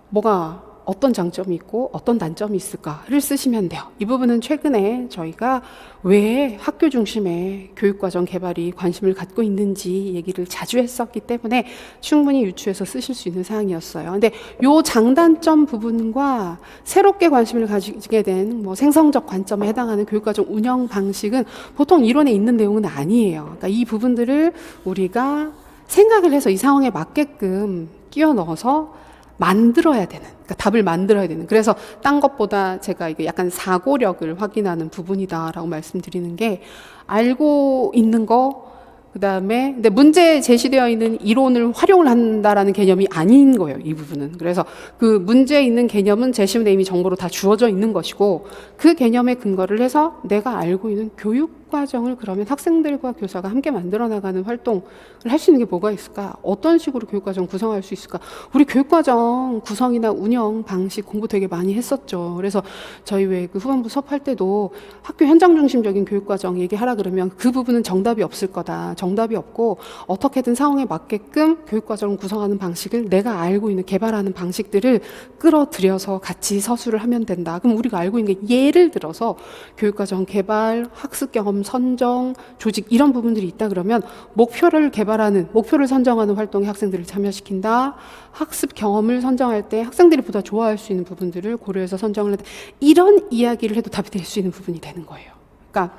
Speaker 1: 뭐가 어떤 장점이 있고 어떤 단점이 있을까를 쓰시면 돼요. 이 부분은 최근에 저희가 왜 학교 중심의 교육과정 개발이 관심을 갖고 있는지 얘기를 자주 했었기 때문에 충분히 유추해서 쓰실 수 있는 사항이었어요. 근데 요 장단점 부분과 새롭게 관심을 가지게 된 생성적 관점에 해당하는 교육과정 운영 방식은 보통 이론에 있는 내용은 아니에요. 그러니까 이 부분들을 우리가 생각을 해서 이 상황에 맞게끔 끼워 넣어서 만들어야 되는, 그러니까 답을 만들어야 되는. 그래서 딴 것보다 제가 이게 약간 사고력을 확인하는 부분이다라고 말씀드리는 게, 알고 있는 거, 그 다음에 근데 문제에 제시되어 있는 이론을 활용을 한다라는 개념이 아닌 거예요, 이 부분은. 그래서 그 문제에 있는 개념은 제시문에 이미 정보로 다 주어져 있는 것이고, 그 개념에 근거를 해서 내가 알고 있는 교육 과정을 그러면 학생들과 교사가 함께 만들어 나가는 활동을 할 수 있는 게 뭐가 있을까? 어떤 식으로 교육과정 구성할 수 있을까? 우리 교육과정 구성이나 운영 방식 공부 되게 많이 했었죠. 그래서 저희 왜 그 후반부 수업할 때도 학교 현장 중심적인 교육과정 얘기하라 그러면 그 부분은 정답이 없을 거다. 정답이 없고 어떻게든 상황에 맞게끔 교육과정을 구성하는 방식을 내가 알고 있는 개발하는 방식들을 끌어들여서 같이 서술을 하면 된다. 그럼 우리가 알고 있는 게 예를 들어서 교육과정 개발, 학습 경험 선정, 조직 이런 부분들이 있다 그러면 목표를 선정하는 활동에 학생들을 참여시킨다. 학습 경험을 선정할 때 학생들이 보다 좋아할 수 있는 부분들을 고려해서 선정을 한다. 이런 이야기를 해도 답이 될 수 있는 부분이 되는 거예요. 그러니까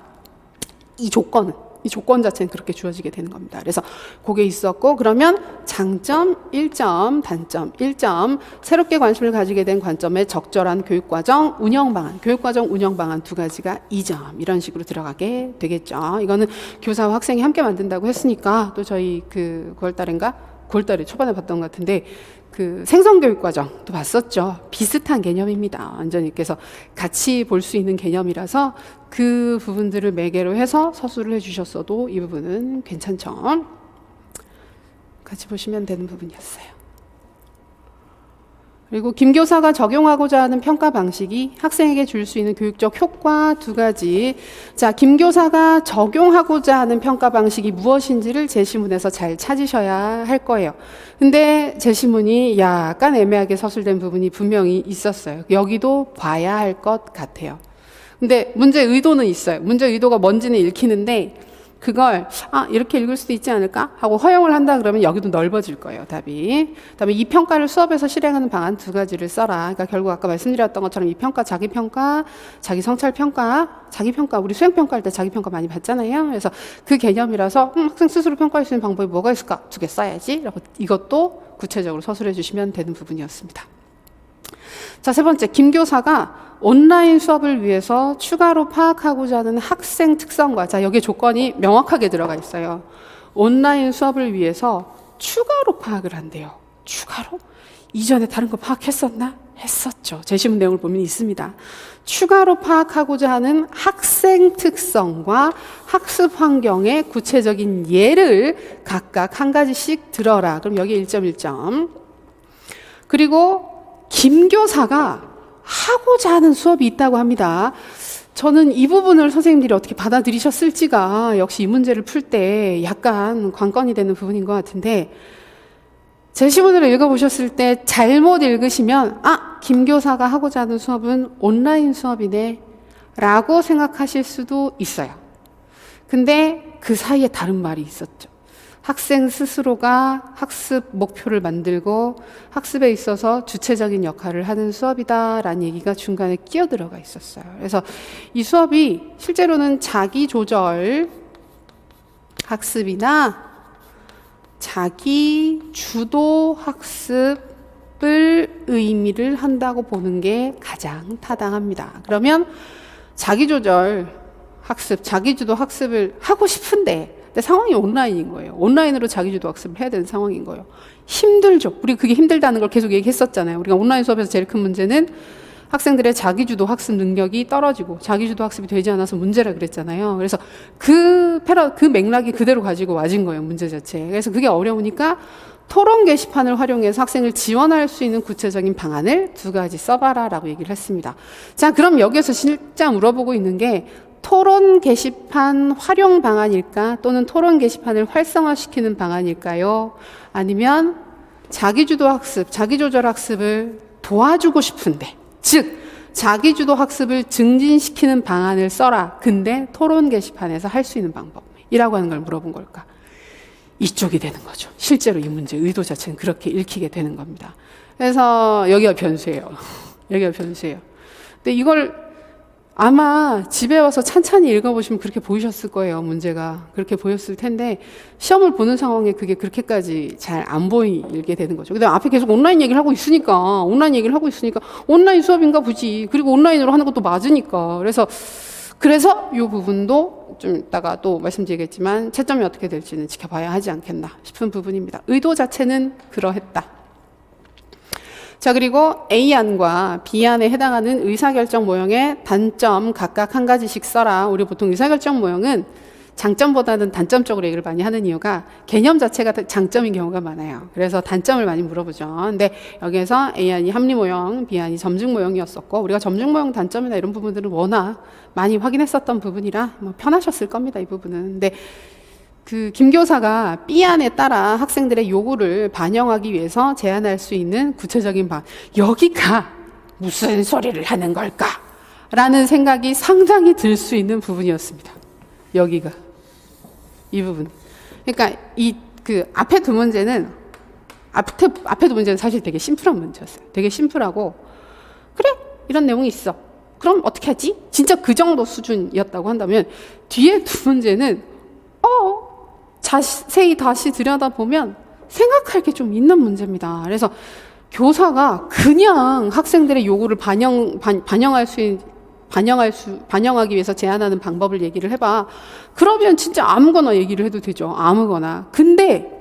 Speaker 1: 이 조건 자체는 그렇게 주어지게 되는 겁니다. 그래서 그게 있었고, 그러면 장점 1점, 단점 1점, 새롭게 관심을 가지게 된 관점에 적절한 교육과정 운영방안, 교육과정 운영방안 두 가지가 2점, 이런 식으로 들어가게 되겠죠. 이거는 교사와 학생이 함께 만든다고 했으니까, 또 저희 9월달에 초반에 봤던 것 같은데, 생성교육과정도 봤었죠. 비슷한 개념입니다. 완전히. 그래서 같이 볼 수 있는 개념이라서 그 부분들을 매개로 해서 서술을 해주셨어도 이 부분은 괜찮죠. 같이 보시면 되는 부분이었어요. 그리고 김 교사가 적용하고자 하는 평가 방식이 학생에게 줄 수 있는 교육적 효과 두 가지. 자, 김 교사가 적용하고자 하는 평가 방식이 무엇인지를 제시문에서 잘 찾으셔야 할 거예요. 근데 제시문이 약간 애매하게 서술된 부분이 분명히 있었어요. 여기도 봐야 할 것 같아요. 근데 문제 의도는 있어요. 문제 의도가 뭔지는 읽히는데 그걸 이렇게 읽을 수도 있지 않을까 하고 허용을 한다 그러면 여기도 넓어질 거예요, 답이. 그다음에 이 평가를 수업에서 실행하는 방안 두 가지를 써라. 그러니까 결국 아까 말씀드렸던 것처럼 이 평가, 자기평가, 자기성찰평가, 자기평가, 우리 수행평가할 때 자기평가 많이 봤잖아요. 그래서 그 개념이라서 학생 스스로 평가할 수 있는 방법이 뭐가 있을까? 두 개 써야지. 라고 이것도 구체적으로 서술해 주시면 되는 부분이었습니다. 자, 세 번째, 김 교사가 온라인 수업을 위해서 추가로 파악하고자 하는 학생 특성과, 자, 여기에 조건이 명확하게 들어가 있어요. 온라인 수업을 위해서 추가로 파악을 한대요. 추가로? 이전에 다른 거 파악했었나? 했었죠. 제시문 내용을 보면 있습니다. 추가로 파악하고자 하는 학생 특성과 학습 환경의 구체적인 예를 각각 한 가지씩 들어라. 그럼 여기 1.1점. 그리고 김 교사가 하고자 하는 수업이 있다고 합니다. 저는 이 부분을 선생님들이 어떻게 받아들이셨을지가 역시 이 문제를 풀 때 약간 관건이 되는 부분인 것 같은데, 제시문을 읽어보셨을 때 잘못 읽으시면 김 교사가 하고자 하는 수업은 온라인 수업이네 라고 생각하실 수도 있어요. 근데 그 사이에 다른 말이 있었죠. 학생 스스로가 학습 목표를 만들고 학습에 있어서 주체적인 역할을 하는 수업이다라는 얘기가 중간에 끼어 들어가 있었어요. 그래서 이 수업이 실제로는 자기 조절 학습이나 자기 주도 학습을 의미를 한다고 보는 게 가장 타당합니다. 그러면 자기 조절 학습, 자기 주도 학습을 하고 싶은데 근데 상황이 온라인인 거예요. 온라인으로 자기주도 학습을 해야 되는 상황인 거예요. 힘들죠. 우리 그게 힘들다는 걸 계속 얘기했었잖아요. 우리가 온라인 수업에서 제일 큰 문제는 학생들의 자기주도 학습 능력이 떨어지고 자기주도 학습이 되지 않아서 문제라 그랬잖아요. 그래서 그 맥락이 그대로 가지고 와진 거예요, 문제 자체. 그래서 그게 어려우니까 토론 게시판을 활용해서 학생을 지원할 수 있는 구체적인 방안을 두 가지 써봐라 라고 얘기를 했습니다. 자, 그럼 여기에서 진짜 물어보고 있는 게 토론 게시판 활용 방안일까? 또는 토론 게시판을 활성화시키는 방안일까요? 아니면 자기주도 학습, 자기조절 학습을 도와주고 싶은데, 즉 자기주도 학습을 증진시키는 방안을 써라. 근데 토론 게시판에서 할 수 있는 방법이라고 하는 걸 물어본 걸까? 이쪽이 되는 거죠. 실제로 이 문제 의도 자체는 그렇게 읽히게 되는 겁니다. 그래서 여기가 변수예요. 여기가 변수예요. 근데 이걸 아마 집에 와서 찬찬히 읽어보시면 그렇게 보이셨을 거예요. 문제가 그렇게 보였을 텐데 시험을 보는 상황에 그게 그렇게까지 잘 안 보이게 되는 거죠. 근데 앞에 계속 온라인 얘기를 하고 있으니까 온라인 수업인가 보지. 그리고 온라인으로 하는 것도 맞으니까. 그래서 이 부분도 좀 이따가 또 말씀드리겠지만 채점이 어떻게 될지는 지켜봐야 하지 않겠나 싶은 부분입니다. 의도 자체는 그러했다. 자, 그리고 A안과 B안에 해당하는 의사결정 모형의 단점 각각 한 가지씩 써라. 우리 보통 의사결정 모형은 장점보다는 단점적으로 얘기를 많이 하는 이유가 개념 자체가 장점인 경우가 많아요. 그래서 단점을 많이 물어보죠. 근데 여기에서 A안이 합리 모형, B안이 점증 모형이었었고, 우리가 점증 모형 단점이나 이런 부분들은 워낙 많이 확인했었던 부분이라 편하셨을 겁니다, 이 부분은. 근데 김 교사가 B안에 따라 학생들의 요구를 반영하기 위해서 제안할 수 있는 구체적인 방안. 여기가 무슨 소리를 하는 걸까? 라는 생각이 상당히 들 수 있는 부분이었습니다. 여기가. 이 부분. 그러니까 앞에 두 문제는 사실 되게 심플한 문제였어요. 되게 심플하고, 그래, 이런 내용이 있어. 그럼 어떻게 하지? 진짜 그 정도 수준이었다고 한다면 뒤에 두 문제는 자세히 다시 들여다보면 생각할 게 좀 있는 문제입니다. 그래서 교사가 그냥 학생들의 요구를 반영하기 위해서 제안하는 방법을 얘기를 해봐. 그러면 진짜 아무거나 얘기를 해도 되죠. 아무거나. 근데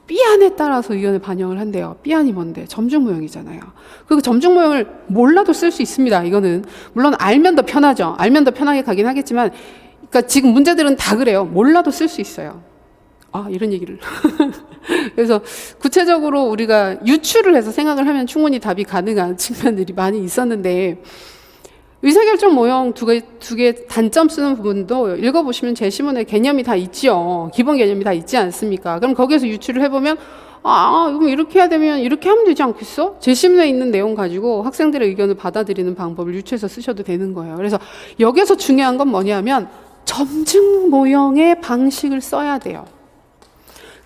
Speaker 1: 삐안에 따라서 의견을 반영을 한대요. 삐안이 뭔데? 점중모형이잖아요. 그 점중모형을 몰라도 쓸 수 있습니다. 이거는 물론 알면 더 편하죠. 알면 더 편하게 가긴 하겠지만, 그러니까 지금 문제들은 다 그래요. 몰라도 쓸 수 있어요. 이런 얘기를. 그래서 구체적으로 우리가 유추를 해서 생각을 하면 충분히 답이 가능한 측면들이 많이 있었는데, 의사결정 모형 두 개 단점 쓰는 부분도 읽어보시면 제시문에 개념이 다 있죠. 기본 개념이 다 있지 않습니까? 그럼 거기에서 유추를 해보면 이거 이렇게 해야 되면 이렇게 하면 되지 않겠어? 제시문에 있는 내용 가지고 학생들의 의견을 받아들이는 방법을 유추해서 쓰셔도 되는 거예요. 그래서 여기서 중요한 건 뭐냐면 점증 모형의 방식을 써야 돼요.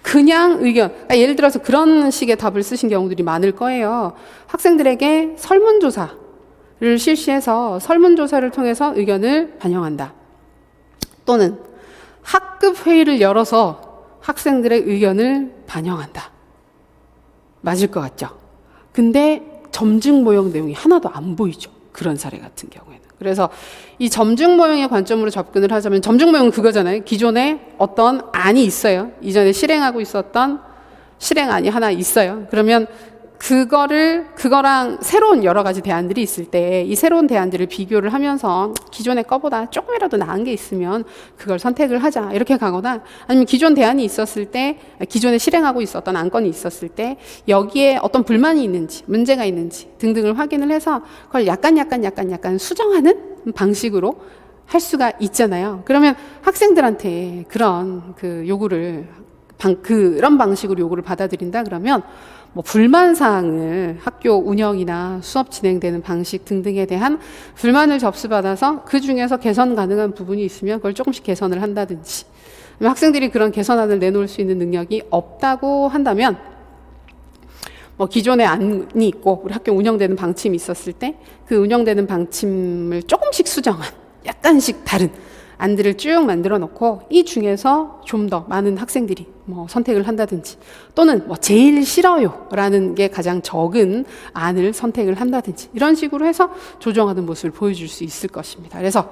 Speaker 1: 그냥 의견, 예를 들어서 그런 식의 답을 쓰신 경우들이 많을 거예요. 학생들에게 설문조사를 실시해서 설문조사를 통해서 의견을 반영한다. 또는 학급 회의를 열어서 학생들의 의견을 반영한다. 맞을 것 같죠? 근데 점증 모형 내용이 하나도 안 보이죠. 그런 사례 같은 경우에는. 그래서 이 점증 모형의 관점으로 접근을 하자면 점증 모형은 그거잖아요. 기존에 어떤 안이 있어요. 이전에 실행하고 있었던 실행안이 하나 있어요. 그러면 그거랑 새로운 여러 가지 대안들이 있을 때 이 새로운 대안들을 비교를 하면서 기존의 거보다 조금이라도 나은 게 있으면 그걸 선택을 하자 이렇게 가거나, 아니면 기존 대안이 있었을 때, 기존에 실행하고 있었던 안건이 있었을 때 여기에 어떤 불만이 있는지 문제가 있는지 등등을 확인을 해서 그걸 약간 수정하는 방식으로 할 수가 있잖아요. 그러면 학생들한테 그런 요구를 그런 방식으로 요구를 받아들인다 그러면 불만사항을 학교 운영이나 수업 진행되는 방식 등등에 대한 불만을 접수받아서 그 중에서 개선 가능한 부분이 있으면 그걸 조금씩 개선을 한다든지, 학생들이 그런 개선안을 내놓을 수 있는 능력이 없다고 한다면 기존에 안이 있고 우리 학교 운영되는 방침이 있었을 때 그 운영되는 방침을 조금씩 수정한 약간씩 다른 안들을 쭉 만들어 놓고 이 중에서 좀 더 많은 학생들이 선택을 한다든지, 또는 제일 싫어요 라는 게 가장 적은 안을 선택을 한다든지, 이런 식으로 해서 조정하는 모습을 보여줄 수 있을 것입니다. 그래서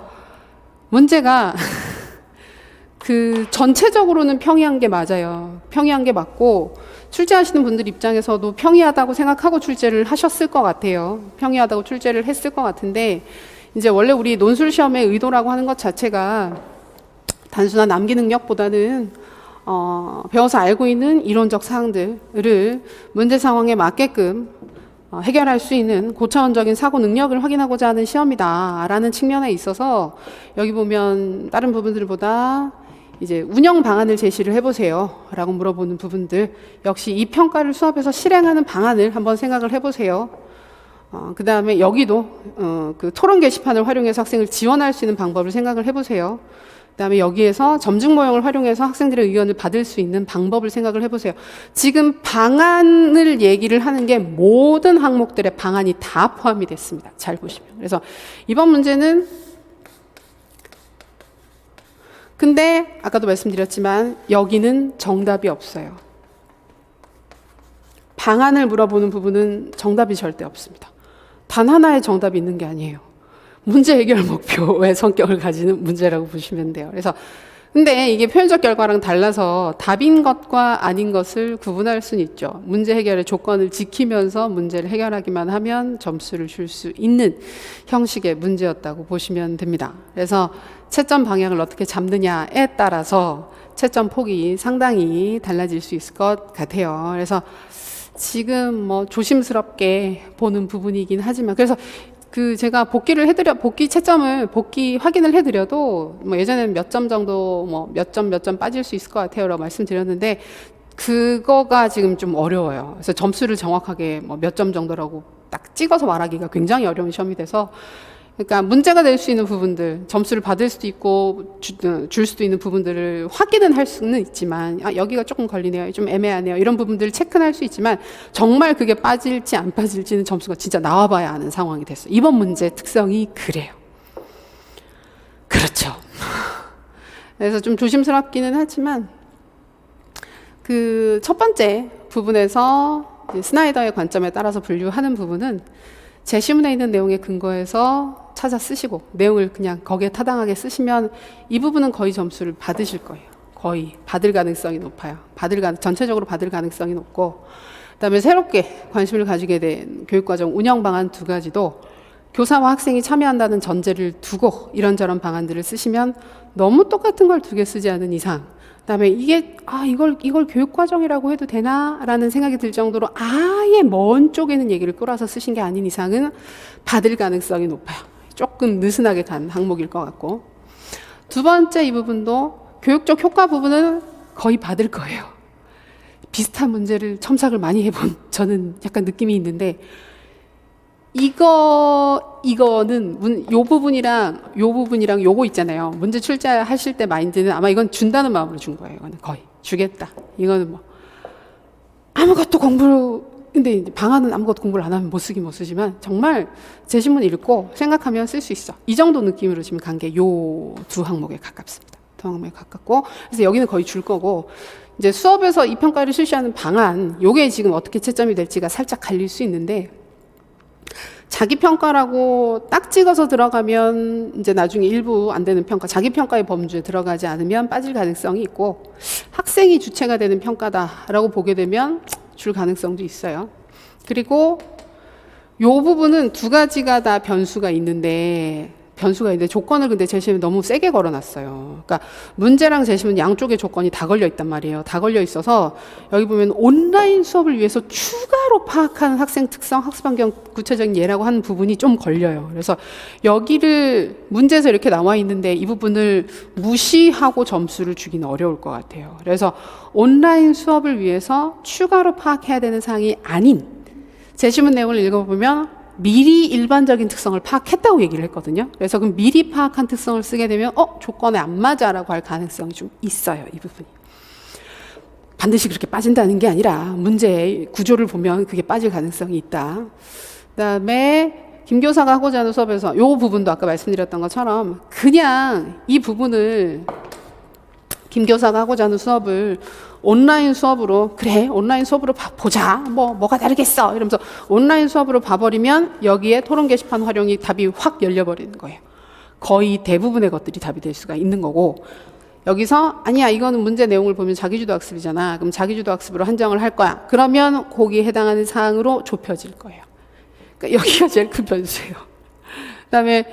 Speaker 1: 문제가 전체적으로는 평이한 게 맞아요. 평이한 게 맞고 출제하시는 분들 입장에서도 평이하다고 생각하고 출제를 하셨을 것 같아요. 평이하다고 출제를 했을 것 같은데, 이제 원래 우리 논술 시험의 의도라고 하는 것 자체가 단순한 암기 능력보다는 배워서 알고 있는 이론적 사항들을 문제 상황에 맞게끔 해결할 수 있는 고차원적인 사고 능력을 확인하고자 하는 시험이다라는 측면에 있어서, 여기 보면 다른 부분들보다 이제 운영 방안을 제시를 해보세요 라고 물어보는 부분들, 역시 이 평가를 수업에서 실행하는 방안을 한번 생각을 해보세요. 그 다음에 여기도 그 토론 게시판을 활용해서 학생을 지원할 수 있는 방법을 생각을 해보세요. 그 다음에 여기에서 점증 모형을 활용해서 학생들의 의견을 받을 수 있는 방법을 생각을 해보세요. 지금 방안을 얘기를 하는 게 모든 항목들의 방안이 다 포함이 됐습니다. 잘 보시면. 그래서 이번 문제는, 근데 아까도 말씀드렸지만 여기는 정답이 없어요. 방안을 물어보는 부분은 정답이 절대 없습니다. 단 하나의 정답이 있는 게 아니에요. 문제 해결 목표의 성격을 가지는 문제라고 보시면 돼요. 그래서 근데 이게 표현적 결과랑 달라서 답인 것과 아닌 것을 구분할 수는 있죠. 문제 해결의 조건을 지키면서 문제를 해결하기만 하면 점수를 줄 수 있는 형식의 문제였다고 보시면 됩니다. 그래서 채점 방향을 어떻게 잡느냐에 따라서 채점 폭이 상당히 달라질 수 있을 것 같아요. 그래서 지금 조심스럽게 보는 부분이긴 하지만, 그래서 제가 복귀 채점을 확인을 해드려도 예전에는 몇 점 정도 몇 점 빠질 수 있을 것 같아요 라고 말씀드렸는데, 그거가 지금 좀 어려워요. 그래서 점수를 정확하게 몇 점 정도라고 딱 찍어서 말하기가 굉장히 어려운 시험이 돼서 그러니까 문제가 될 수 있는 부분들, 점수를 받을 수도 있고 줄 수도 있는 부분들을 확인은 할 수는 있지만 여기가 조금 걸리네요, 좀 애매하네요, 이런 부분들을 체크는 할 수 있지만 정말 그게 빠질지 안 빠질지는 점수가 진짜 나와봐야 아는 상황이 됐어요. 이번 문제 특성이 그래요. 그렇죠. 그래서 좀 조심스럽기는 하지만 그 첫 번째 부분에서 스나이더의 관점에 따라서 분류하는 부분은 제시문에 있는 내용에 근거해서 찾아 쓰시고 내용을 그냥 거기에 타당하게 쓰시면 이 부분은 거의 점수를 받으실 거예요. 거의 받을 가능성이 높아요. 전체적으로 받을 가능성이 높고, 그다음에 새롭게 관심을 가지게 된 교육과정 운영 방안 두 가지도 교사와 학생이 참여한다는 전제를 두고 이런저런 방안들을 쓰시면 너무 똑같은 걸 두 개 쓰지 않은 이상, 그다음에 이게 이걸 교육과정이라고 해도 되나라는 생각이 들 정도로 아예 먼 쪽에는 얘기를 끌어서 쓰신 게 아닌 이상은 받을 가능성이 높아요. 조금 느슨하게 간 항목일 것 같고, 두 번째 이 부분도 교육적 효과 부분은 거의 받을 거예요. 비슷한 문제를 첨삭을 많이 해본 저는 약간 느낌이 있는데, 이거는 요 부분이랑 요거 있잖아요. 문제 출제하실 때 마인드는 아마 이건 준다는 마음으로 준 거예요. 이거는 거의 주겠다. 이거는 뭐 아무것도 근데 이제 방안은 아무것도 공부를 안 하면 못 쓰지만 정말 제시문 읽고 생각하면 쓸 수 있어. 이 정도 느낌으로 지금 간 게 요 두 항목에 가깝습니다. 두 항목에 가깝고, 그래서 여기는 거의 줄 거고, 이제 수업에서 이 평가를 실시하는 방안, 요게 지금 어떻게 채점이 될지가 살짝 갈릴 수 있는데, 자기평가라고 딱 찍어서 들어가면 이제 나중에 일부 안 되는 평가, 자기평가의 범주에 들어가지 않으면 빠질 가능성이 있고, 학생이 주체가 되는 평가다라고 보게 되면 줄 가능성도 있어요. 그리고 요 부분은 두 가지가 다 변수가 있는데 조건을 근데 제시문 너무 세게 걸어놨어요. 그러니까 문제랑 제시문 양쪽에 조건이 다 걸려 있단 말이에요. 다 걸려 있어서 여기 보면 온라인 수업을 위해서 추가로 파악하는 학생 특성, 학습 환경 구체적인 예라고 하는 부분이 좀 걸려요. 그래서 여기를 문제에서 이렇게 나와 있는데 이 부분을 무시하고 점수를 주기는 어려울 것 같아요. 그래서 온라인 수업을 위해서 추가로 파악해야 되는 사항이 아닌 제시문 내용을 읽어보면 미리 일반적인 특성을 파악했다고 얘기를 했거든요. 그래서 그럼 미리 파악한 특성을 쓰게 되면 조건에 안 맞아라고 할 가능성이 좀 있어요. 이 부분이. 반드시 그렇게 빠진다는 게 아니라 문제의 구조를 보면 그게 빠질 가능성이 있다. 그다음에 김 교사가 하고자 하는 수업에서 이 부분도 아까 말씀드렸던 것처럼 그냥 이 부분을 김 교사가 하고자 하는 수업을 온라인 수업으로 온라인 수업으로 보자, 뭐가 다르겠어 이러면서 온라인 수업으로 봐버리면 여기에 토론 게시판 활용이 답이 확 열려버리는 거예요. 거의 대부분의 것들이 답이 될 수가 있는 거고, 여기서 아니야 이거는 문제 내용을 보면 자기주도 학습이잖아, 그럼 자기주도 학습으로 한정을 할 거야, 그러면 거기에 해당하는 사항으로 좁혀질 거예요. 그러니까 여기가 제일 큰 변수예요. 그다음에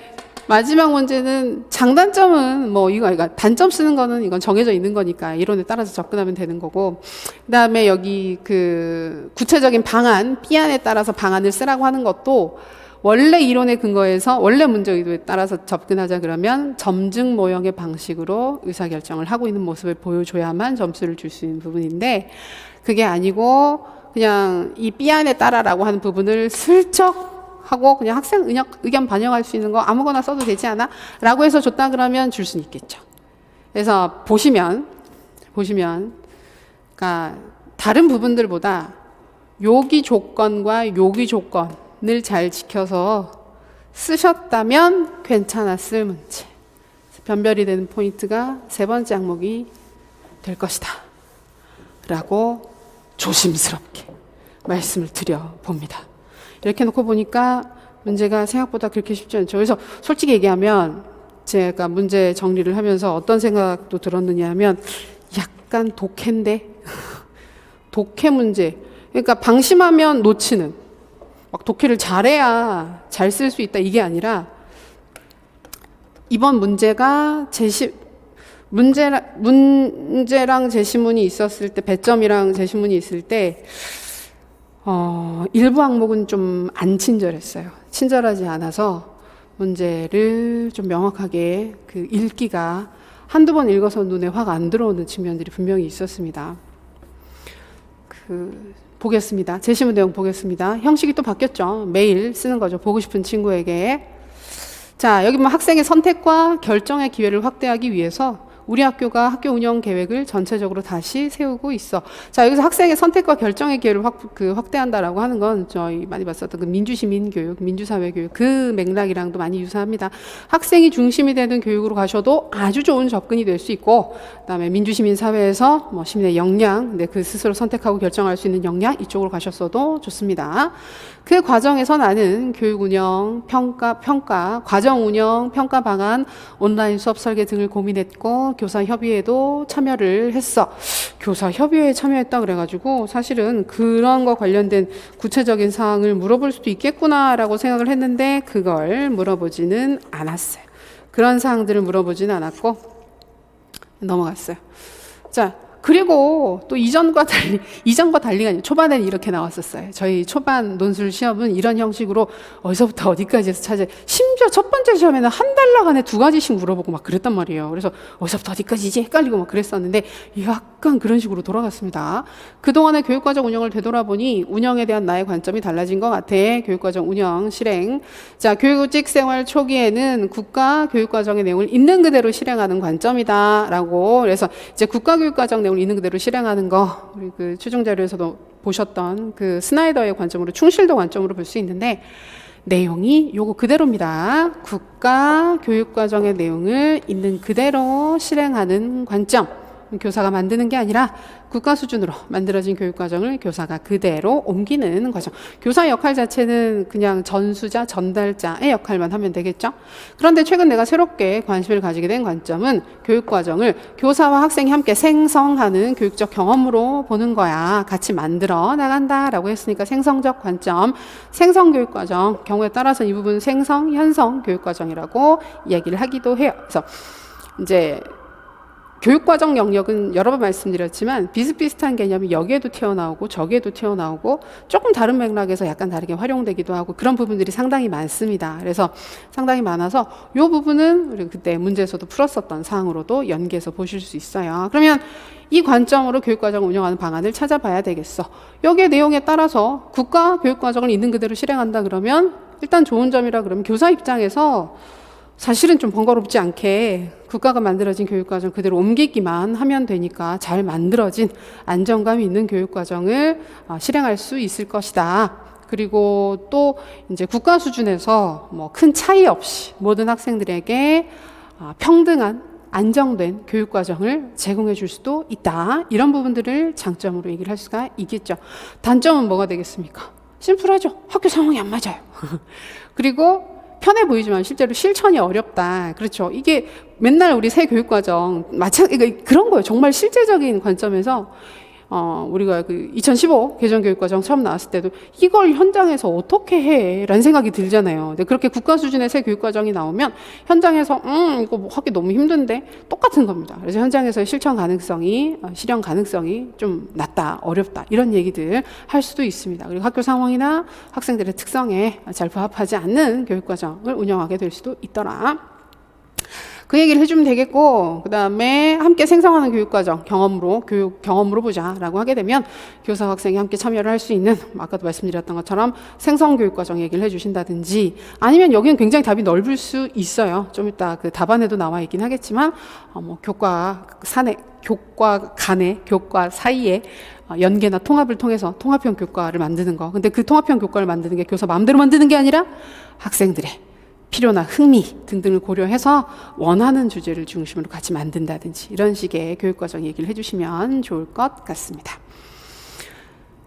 Speaker 1: 마지막 문제는 장단점은 이거 단점 쓰는 거는 이건 정해져 있는 거니까 이론에 따라서 접근하면 되는 거고, 그다음에 여기 그 구체적인 방안, B안에 따라서 방안을 쓰라고 하는 것도 원래 이론에 근거해서 원래 문제 의도에 따라서 접근하자 그러면 점증 모형의 방식으로 의사결정을 하고 있는 모습을 보여줘야만 점수를 줄 수 있는 부분인데, 그게 아니고 그냥 이 B안에 따라라고 하는 부분을 슬쩍 하고 그냥 학생 의견 반영할 수 있는 거 아무거나 써도 되지 않아? 라고 해서 줬다 그러면 줄 수는 있겠죠. 그래서 보시면 그러니까 다른 부분들보다 요기 조건과 요기 조건을 잘 지켜서 쓰셨다면 괜찮았을 문제. 변별이 되는 포인트가 세 번째 항목이 될 것이다 라고 조심스럽게 말씀을 드려봅니다. 이렇게 놓고 보니까 문제가 생각보다 그렇게 쉽지 않죠. 그래서 솔직히 얘기하면 제가 문제 정리를 하면서 어떤 생각도 들었느냐 하면 약간 독해인데 독해 문제. 그러니까 방심하면 놓치는, 막 독해를 잘해야 잘 쓸 수 있다 이게 아니라, 이번 문제가 문제랑 제시문이 있었을 때, 배점이랑 제시문이 있을 때 일부 항목은 좀 안 친절했어요. 친절하지 않아서 문제를 좀 명확하게 그 읽기가 한두 번 읽어서 눈에 확 안 들어오는 측면들이 분명히 있었습니다. 보겠습니다. 제시문 내용 보겠습니다. 형식이 또 바뀌었죠. 메일 쓰는 거죠. 보고 싶은 친구에게. 자, 여기 뭐 학생의 선택과 결정의 기회를 확대하기 위해서 우리 학교가 학교 운영 계획을 전체적으로 다시 세우고 있어. 자, 여기서 학생의 선택과 결정의 기회를 확대한다라고 하는 건 저희 많이 봤었던 그 민주시민교육, 민주사회교육 그 맥락이랑도 많이 유사합니다. 학생이 중심이 되는 교육으로 가셔도 아주 좋은 접근이 될 수 있고, 그다음에 민주시민사회에서 뭐 시민의 역량, 그 스스로 선택하고 결정할 수 있는 역량 이쪽으로 가셨어도 좋습니다. 그 과정에서 나는 교육 운영, 평가, 과정 운영, 평가 방안, 온라인 수업 설계 등을 고민했고 교사 협의회도 참여를 했어. 교사 협의회에 참여했다 그래가지고 사실은 그런 거 관련된 구체적인 사항을 물어볼 수도 있겠구나라고 생각을 했는데 그걸 물어보지는 않았어요. 그런 사항들을 물어보지는 않았고 넘어갔어요. 자, 그리고 또 이전과 달리가 아니라 초반에는 이렇게 나왔었어요. 저희 초반 논술 시험은 이런 형식으로 어디서부터 어디까지 해서 찾아, 심지어 첫 번째 시험에는 한 달락 안에 2가지씩 물어보고 막 그랬단 말이에요. 그래서 어디서부터 어디까지 이제 헷갈리고 막 그랬었는데 약간 그런 식으로 돌아갔습니다. 그동안의 교육과정 운영을 되돌아보니 운영에 대한 나의 관점이 달라진 것 같아. 교육과정 운영, 실행. 자, 교육직 생활 초기에는 국가 교육과정의 내용을 있는 그대로 실행하는 관점이다. 라고. 그래서 이제 국가 교육과정 내용을 있는 그대로 실행하는 거, 우리 그 추정 자료에서도 보셨던 그 스나이더의 관점으로, 충실도 관점으로 볼 수 있는데, 내용이 요거 그대로입니다. 국가 교육과정의 내용을 있는 그대로 실행하는 관점. 교사가 만드는 게 아니라 국가 수준으로 만들어진 교육과정을 교사가 그대로 옮기는 과정. 교사 역할 자체는 그냥 전수자, 전달자의 역할만 하면 되겠죠. 그런데 최근 내가 새롭게 관심을 가지게 된 관점은 교육과정을 교사와 학생이 함께 생성하는 교육적 경험으로 보는 거야. 같이 만들어 나간다라고 했으니까 생성적 관점, 생성교육과정, 경우에 따라서 이 부분 생성, 현성 교육과정이라고 이야기를 하기도 해요. 그래서 이제 교육과정 영역은 여러 번 말씀드렸지만 비슷비슷한 개념이 여기에도 튀어나오고 저기에도 튀어나오고 조금 다른 맥락에서 약간 다르게 활용되기도 하고 그런 부분들이 상당히 많습니다. 그래서 상당히 많아서 이 부분은 우리 그때 문제에서도 풀었었던 사항으로도 연계해서 보실 수 있어요. 그러면 이 관점으로 교육과정을 운영하는 방안을 찾아봐야 되겠어. 여기에 내용에 따라서 국가 교육과정을 있는 그대로 실행한다 그러면 일단 좋은 점이라 그러면 교사 입장에서 사실은 좀 번거롭지 않게 국가가 만들어진 교육과정 그대로 옮기기만 하면 되니까 잘 만들어진 안정감이 있는 교육과정을 실행할 수 있을 것이다. 그리고 또 이제 국가 수준에서 뭐 큰 차이 없이 모든 학생들에게 평등한 안정된 교육과정을 제공해 줄 수도 있다. 이런 부분들을 장점으로 얘기를 할 수가 있겠죠. 단점은 뭐가 되겠습니까? 심플하죠. 학교 상황이 안 맞아요. 그리고 편해 보이지만 실제로 실천이 어렵다. 그렇죠. 이게 맨날 우리 새 교육과정 그런 거예요. 정말 실제적인 관점에서 우리가 그 2015 개정교육과정 처음 나왔을 때도 이걸 현장에서 어떻게 해? 라는 생각이 들잖아요. 근데 그렇게 국가 수준의 새 교육과정이 나오면 현장에서 이거 뭐 하기 너무 힘든데 똑같은 겁니다. 그래서 현장에서의 실천 가능성이 실현 가능성이 좀 낮다, 어렵다 이런 얘기들 할 수도 있습니다. 그리고 학교 상황이나 학생들의 특성에 잘 부합하지 않는 교육과정을 운영하게 될 수도 있더라. 그 얘기를 해주면 되겠고, 그 다음에 함께 생성하는 교육과정 교육 경험으로 보자라고 하게 되면 교사와 학생이 함께 참여를 할 수 있는 아까도 말씀드렸던 것처럼 생성교육과정 얘기를 해주신다든지 아니면 여기는 굉장히 답이 넓을 수 있어요. 좀 이따 그 답안에도 나와 있긴 하겠지만 뭐 교과 사이에 연계나 통합을 통해서 통합형 교과를 만드는 거. 근데 그 통합형 교과를 만드는 게 교사 마음대로 만드는 게 아니라 학생들의 필요나 흥미 등등을 고려해서 원하는 주제를 중심으로 같이 만든다든지 이런 식의 교육과정 얘기를 해주시면 좋을 것 같습니다.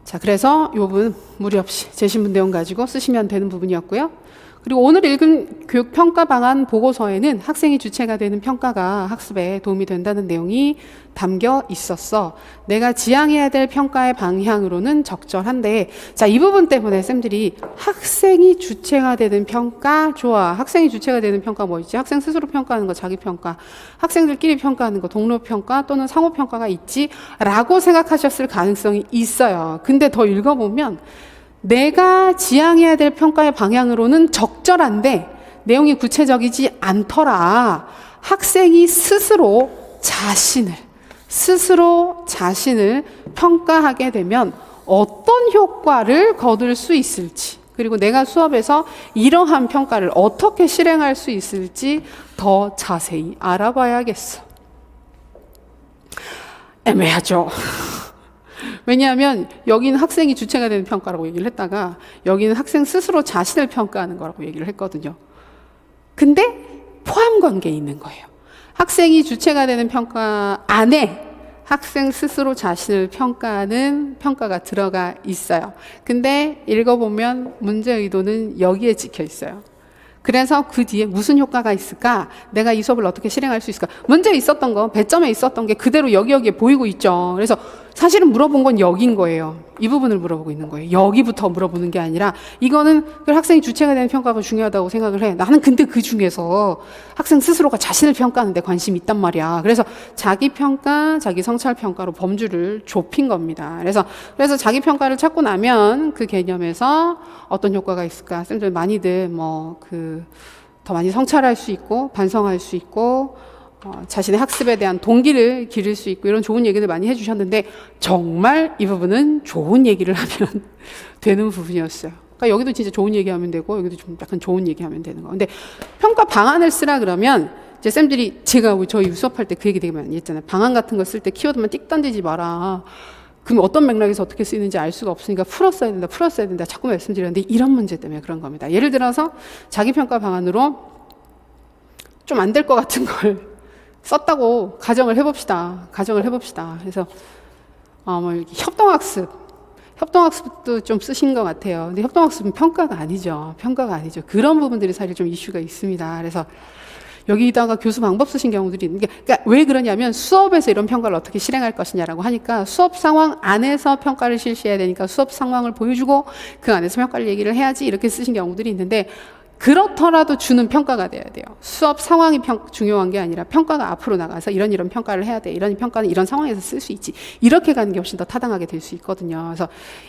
Speaker 1: 자, 그래서 이 부분 무리 없이 제신문 내용 가지고 쓰시면 되는 부분이었고요. 그리고 오늘 읽은 교육평가 방안 보고서에는 학생이 주체가 되는 평가가 학습에 도움이 된다는 내용이 담겨 있었어. 내가 지향해야 될 평가의 방향으로는 적절한데, 자, 이 부분 때문에 쌤들이 학생이 주체가 되는 평가, 좋아. 학생이 주체가 되는 평가 뭐 있지? 학생 스스로 평가하는 거, 자기 평가, 학생들끼리 평가하는 거, 동료 평가 또는 상호 평가가 있지? 라고 생각하셨을 가능성이 있어요. 근데 더 읽어보면 내가 지향해야 될 평가의 방향으로는 적절한데 내용이 구체적이지 않더라. 학생이 스스로 자신을 평가하게 되면 어떤 효과를 거둘 수 있을지 그리고 내가 수업에서 이러한 평가를 어떻게 실행할 수 있을지 더 자세히 알아봐야겠어. 애매하죠. 왜냐하면 여기는 학생이 주체가 되는 평가라고 얘기를 했다가 여기는 학생 스스로 자신을 평가하는 거라고 얘기를 했거든요. 근데 포함 관계에 있는 거예요. 학생이 주체가 되는 평가 안에 학생 스스로 자신을 평가하는 평가가 들어가 있어요. 근데 읽어보면 문제 의도는 여기에 찍혀 있어요. 그래서 그 뒤에 무슨 효과가 있을까? 내가 이 수업을 어떻게 실행할 수 있을까? 문제에 있었던 거, 배점에 있었던 게 그대로 여기에 보이고 있죠. 그래서 사실은 물어본 건 여기인 거예요. 이 부분을 물어보고 있는 거예요. 여기부터 물어보는 게 아니라 이거는 학생이 주체가 되는 평가가 중요하다고 생각을 해. 나는 근데 그 중에서 학생 스스로가 자신을 평가하는 데 관심이 있단 말이야. 그래서 자기 평가, 자기 성찰 평가로 범주를 좁힌 겁니다. 그래서 자기 평가를 찾고 나면 그 개념에서 어떤 효과가 있을까? 쌤들 많이들 더 많이 성찰할 수 있고 반성할 수 있고 자신의 학습에 대한 동기를 기를 수 있고 이런 좋은 얘기들 많이 해주셨는데 정말 이 부분은 좋은 얘기를 하면 되는 부분이었어요. 그러니까 여기도 진짜 좋은 얘기하면 되고 여기도 좀 약간 좋은 얘기하면 되는 거. 근데 평가 방안을 쓰라 그러면 이제 쌤들이 제가 저희 수업할 때 그 얘기 되게 많이 했잖아요. 방안 같은 거 쓸 때 키워드만 띡 던지지 마라. 그럼 어떤 맥락에서 어떻게 쓰이는지 알 수가 없으니까 풀었어야 된다. 자꾸 말씀드렸는데 이런 문제 때문에 그런 겁니다. 예를 들어서 자기평가 방안으로 좀 안 될 것 같은 걸 썼다고 가정을 해봅시다. 그래서 협동학습도 좀 쓰신 것 같아요. 근데 협동학습은 평가가 아니죠. 그런 부분들이 사실 좀 이슈가 있습니다. 그래서 여기다가 교수 방법 쓰신 경우들이 있는 게, 그러니까 왜 그러냐면 수업에서 이런 평가를 어떻게 실행할 것이냐라고 하니까 수업 상황 안에서 평가를 실시해야 되니까 수업 상황을 보여주고 그 안에서 평가를 얘기를 해야지 이렇게 쓰신 경우들이 있는데 그렇더라도 주는 평가가 돼야 돼요. 수업 상황이 중요한 게 아니라 평가가 앞으로 나가서 이런 평가를 해야 돼. 이런 평가는 이런 상황에서 쓸 수 있지. 이렇게 가는 게 훨씬 더 타당하게 될 수 있거든요. 그래서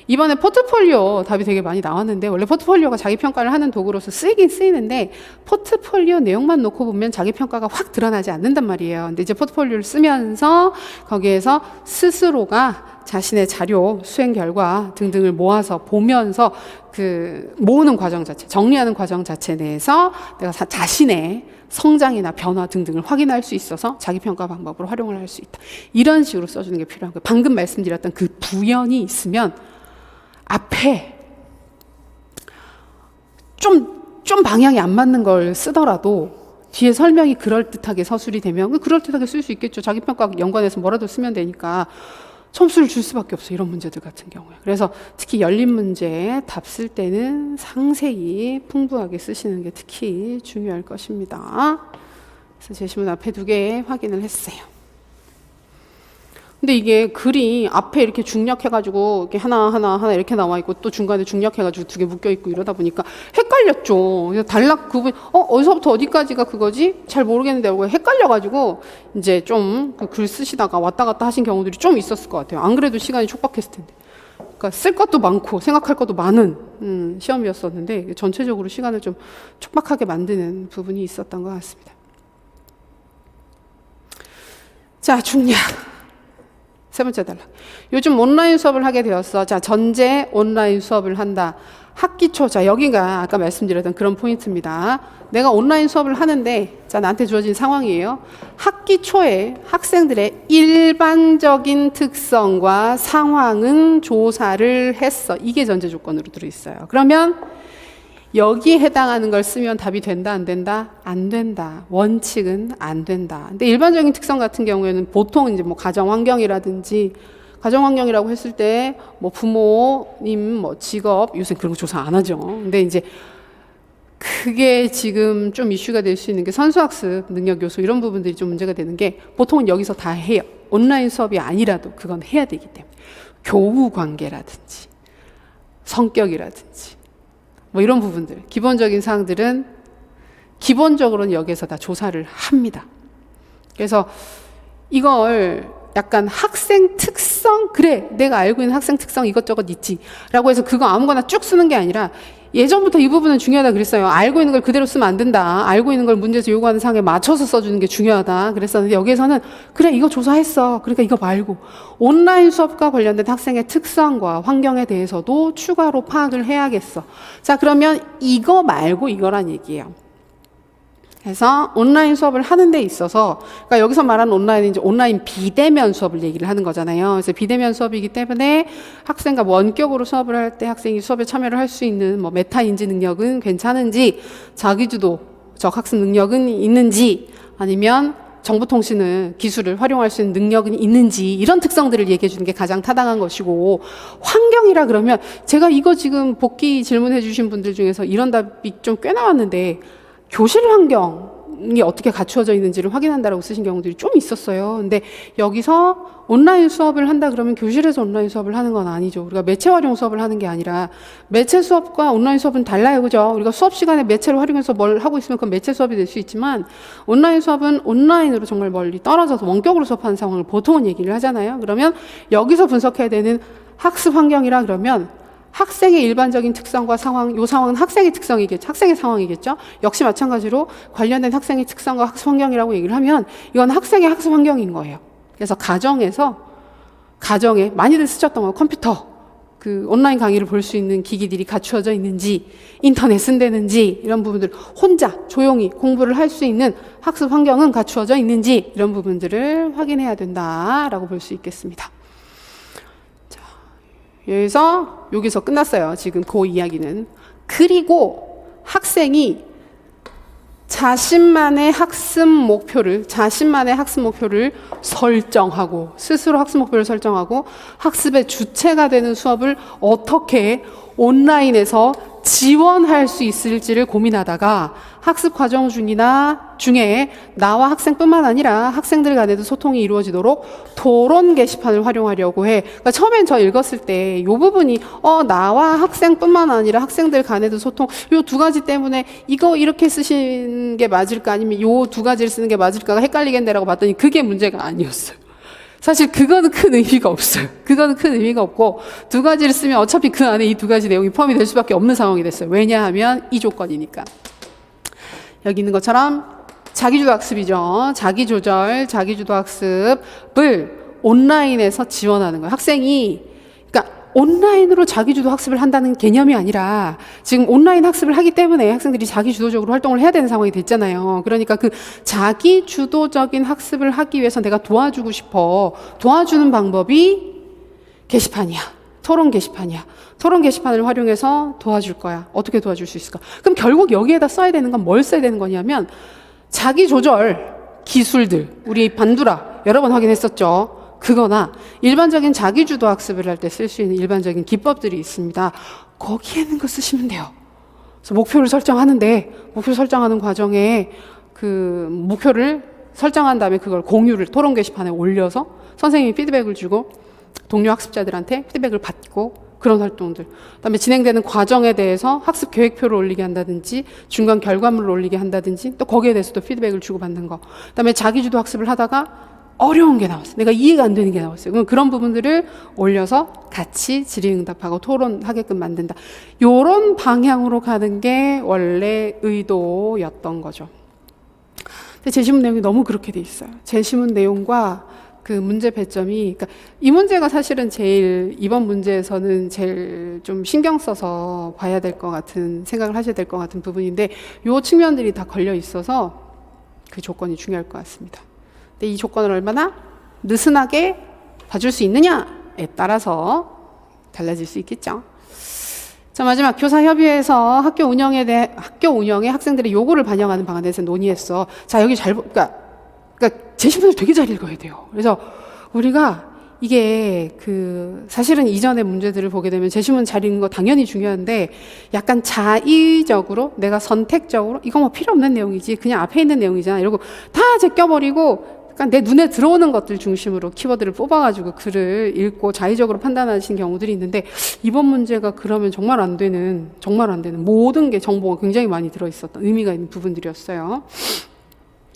Speaker 1: 이번에 포트폴리오 답이 되게 많이 나왔는데 원래 포트폴리오가 자기 평가를 하는 도구로서 쓰이긴 쓰이는데 포트폴리오 내용만 놓고 보면 자기 평가가 확 드러나지 않는단 말이에요. 근데 이제 포트폴리오를 쓰면서 거기에서 스스로가 자신의 자료, 수행 결과 등등을 모아서 보면서 모으는 과정 자체, 정리하는 과정 자체 내에서 내가 자신의 성장이나 변화 등등을 확인할 수 있어서 자기평가 방법으로 활용을 할 수 있다. 이런 식으로 써주는 게 필요한 거예요. 방금 말씀드렸던 그 부연이 있으면 앞에 좀 방향이 안 맞는 걸 쓰더라도 뒤에 설명이 그럴듯하게 서술이 되면 그럴듯하게 쓸 수 있겠죠. 자기평가 연관해서 뭐라도 쓰면 되니까 점수를 줄 수밖에 없어요. 이런 문제들 같은 경우에. 그래서 특히 열린 문제 답 쓸 때는 상세히 풍부하게 쓰시는 게 특히 중요할 것입니다. 그래서 제시문 앞에 2개 확인을 했어요. 근데 이게 글이 앞에 이렇게 중력해가지고 이렇게 하나 이렇게 나와 있고 또 중간에 중력해가지고 2개 묶여 있고 이러다 보니까 헷갈렸죠. 그래서 단락 구분, 어디서부터 어디까지가 그거지? 잘 모르겠는데 헷갈려가지고 이제 좀 그 글 쓰시다가 왔다 갔다 하신 경우들이 좀 있었을 것 같아요. 안 그래도 시간이 촉박했을 텐데. 그러니까 쓸 것도 많고 생각할 것도 많은 시험이었었는데 전체적으로 시간을 좀 촉박하게 만드는 부분이 있었던 것 같습니다. 자, 중량. 3번째 단락. 요즘 온라인 수업을 하게 되었어. 자, 전제 온라인 수업을 한다. 학기 초. 자, 여기가 아까 말씀드렸던 그런 포인트입니다. 내가 온라인 수업을 하는데, 자, 나한테 주어진 상황이에요. 학기 초에 학생들의 일반적인 특성과 상황은 조사를 했어. 이게 전제 조건으로 들어있어요. 그러면 여기에 해당하는 걸 쓰면 답이 된다, 안 된다? 안 된다. 원칙은 안 된다. 근데 일반적인 특성 같은 경우에는 보통 이제 가정 환경이라든지 가정 환경이라고 했을 때 부모님 직업 요새 그런 거 조사 안 하죠. 근데 이제 그게 지금 좀 이슈가 될 수 있는 게 선수학습 능력 요소 이런 부분들이 좀 문제가 되는 게 보통은 여기서 다 해요. 온라인 수업이 아니라도 그건 해야 되기 때문에 교우 관계라든지 성격이라든지 이런 부분들, 기본적인 사항들은 기본적으로는 여기에서 다 조사를 합니다. 그래서 이걸 약간 학생 특성, 그래, 내가 알고 있는 학생 특성 이것저것 있지 라고 해서 그거 아무거나 쭉 쓰는 게 아니라 예전부터 이 부분은 중요하다 그랬어요. 알고 있는 걸 그대로 쓰면 안 된다. 알고 있는 걸 문제에서 요구하는 사항에 맞춰서 써주는 게 중요하다 그랬었는데, 여기에서는 그래 이거 조사했어. 그러니까 이거 말고 온라인 수업과 관련된 학생의 특성과 환경에 대해서도 추가로 파악을 해야겠어. 자, 그러면 이거 말고 이거란 얘기예요. 그래서 온라인 수업을 하는 데 있어서, 그러니까 여기서 말하는 온라인은 이제 온라인 비대면 수업을 얘기를 하는 거잖아요. 그래서 비대면 수업이기 때문에 학생과 원격으로 수업을 할 때 학생이 수업에 참여를 할 수 있는 뭐 메타 인지 능력은 괜찮은지, 자기주도적 학습 능력은 있는지, 아니면 정보통신을 기술을 활용할 수 있는 능력은 있는지, 이런 특성들을 얘기해 주는 게 가장 타당한 것이고, 환경이라 그러면 제가 이거 지금 복귀 질문해 주신 분들 중에서 이런 답이 좀 꽤 나왔는데, 교실 환경이 어떻게 갖추어져 있는지를 확인한다라고 쓰신 경우들이 좀 있었어요. 근데 여기서 온라인 수업을 한다 그러면 교실에서 온라인 수업을 하는 건 아니죠. 우리가 매체 활용 수업을 하는 게 아니라, 매체 수업과 온라인 수업은 달라요. 그죠? 우리가 수업 시간에 매체를 활용해서 뭘 하고 있으면 그건 매체 수업이 될 수 있지만, 온라인 수업은 온라인으로 정말 멀리 떨어져서 원격으로 수업하는 상황을 보통은 얘기를 하잖아요. 그러면 여기서 분석해야 되는 학습 환경이라 그러면 학생의 일반적인 특성과 상황, 요 상황은 학생의 특성이겠죠. 학생의 상황이겠죠. 역시 마찬가지로 관련된 학생의 특성과 학습 환경이라고 얘기를 하면 이건 학생의 학습 환경인 거예요. 그래서 가정에 많이들 쓰셨던 거, 컴퓨터, 그 온라인 강의를 볼 수 있는 기기들이 갖추어져 있는지, 인터넷 쓴다는지, 이런 부분들, 혼자 조용히 공부를 할 수 있는 학습 환경은 갖추어져 있는지, 이런 부분들을 확인해야 된다라고 볼 수 있겠습니다. 여기서 끝났어요. 지금 그 이야기는. 그리고 학생이 자신만의 학습 목표를 설정하고, 스스로 학습 목표를 설정하고 학습의 주체가 되는 수업을 어떻게 온라인에서 지원할 수 있을지를 고민하다가 학습 과정 중에 나와 학생뿐만 아니라 학생들 간에도 소통이 이루어지도록 토론 게시판을 활용하려고 해. 그러니까 처음엔 저 읽었을 때 이 부분이 나와 학생뿐만 아니라 학생들 간에도 소통, 요 두 가지 때문에 이거 이렇게 쓰시는 게 맞을까 아니면 요 두 가지를 쓰는 게 맞을까가 헷갈리겠네라고 봤더니 그게 문제가 아니었어요. 사실 그거는 큰 의미가 없어요. 그거는 큰 의미가 없고, 두 가지를 쓰면 어차피 그 안에 이 두 가지 내용이 포함이 될 수밖에 없는 상황이 됐어요. 왜냐하면 이 조건이니까. 여기 있는 것처럼 자기주도 학습이죠. 자기조절, 자기주도 학습을 온라인에서 지원하는 거예요. 학생이, 그러니까 온라인으로 자기주도 학습을 한다는 개념이 아니라 지금 온라인 학습을 하기 때문에 학생들이 자기주도적으로 활동을 해야 되는 상황이 됐잖아요. 그러니까 그 자기주도적인 학습을 하기 위해서 내가 도와주고 싶어. 도와주는 방법이 게시판이야. 토론 게시판이야. 토론 게시판을 활용해서 도와줄 거야. 어떻게 도와줄 수 있을까? 그럼 결국 여기에다 써야 되는 건 뭘 써야 되는 거냐면, 자기조절 기술들, 우리 반두라 여러 번 확인했었죠. 그거나 일반적인 자기주도 학습을 할 때 쓸 수 있는 일반적인 기법들이 있습니다. 거기에 있는 거 쓰시면 돼요. 그래서 목표를 설정하는데, 목표 설정하는 과정에 그 목표를 설정한 다음에 그걸 공유를 토론 게시판에 올려서 선생님이 피드백을 주고 동료 학습자들한테 피드백을 받고, 그런 활동들. 그다음에 진행되는 과정에 대해서 학습 계획표를 올리게 한다든지, 중간 결과물을 올리게 한다든지, 또 거기에 대해서도 피드백을 주고받는 거. 그다음에 자기주도 학습을 하다가 어려운 게 나왔어요. 내가 이해가 안 되는 게 나왔어요. 그럼 그런 부분들을 올려서 같이 질의응답하고 토론하게끔 만든다. 요런 방향으로 가는 게 원래 의도였던 거죠. 근데 제시문 내용이 너무 그렇게 돼 있어요. 제시문 내용과 그 문제 배점이, 그러니까 이 문제가 사실은 이번 문제에서는 제일 좀 신경 써서 봐야 될 것 같은, 생각을 하셔야 될 것 같은 부분인데, 요 측면들이 다 걸려 있어서 그 조건이 중요할 것 같습니다. 근데 이 조건을 얼마나 느슨하게 봐줄 수 있느냐에 따라서 달라질 수 있겠죠. 자, 마지막 교사협의회에서 학교 운영에 학생들의 요구를 반영하는 방안에 대해서 논의했어. 자, 여기 그러니까 제시문을 되게 잘 읽어야 돼요. 그래서 우리가 이게 사실은 이전의 문제들을 보게 되면 제시문 잘 읽는 거 당연히 중요한데, 약간 자의적으로 내가 선택적으로 이거 뭐 필요 없는 내용이지, 그냥 앞에 있는 내용이잖아 이러고 다 제껴버리고, 약간 내 눈에 들어오는 것들 중심으로 키워드를 뽑아가지고 글을 읽고 자의적으로 판단하신 경우들이 있는데, 이번 문제가 그러면 정말 안 되는 모든 게 정보가 굉장히 많이 들어있었던 의미가 있는 부분들이었어요.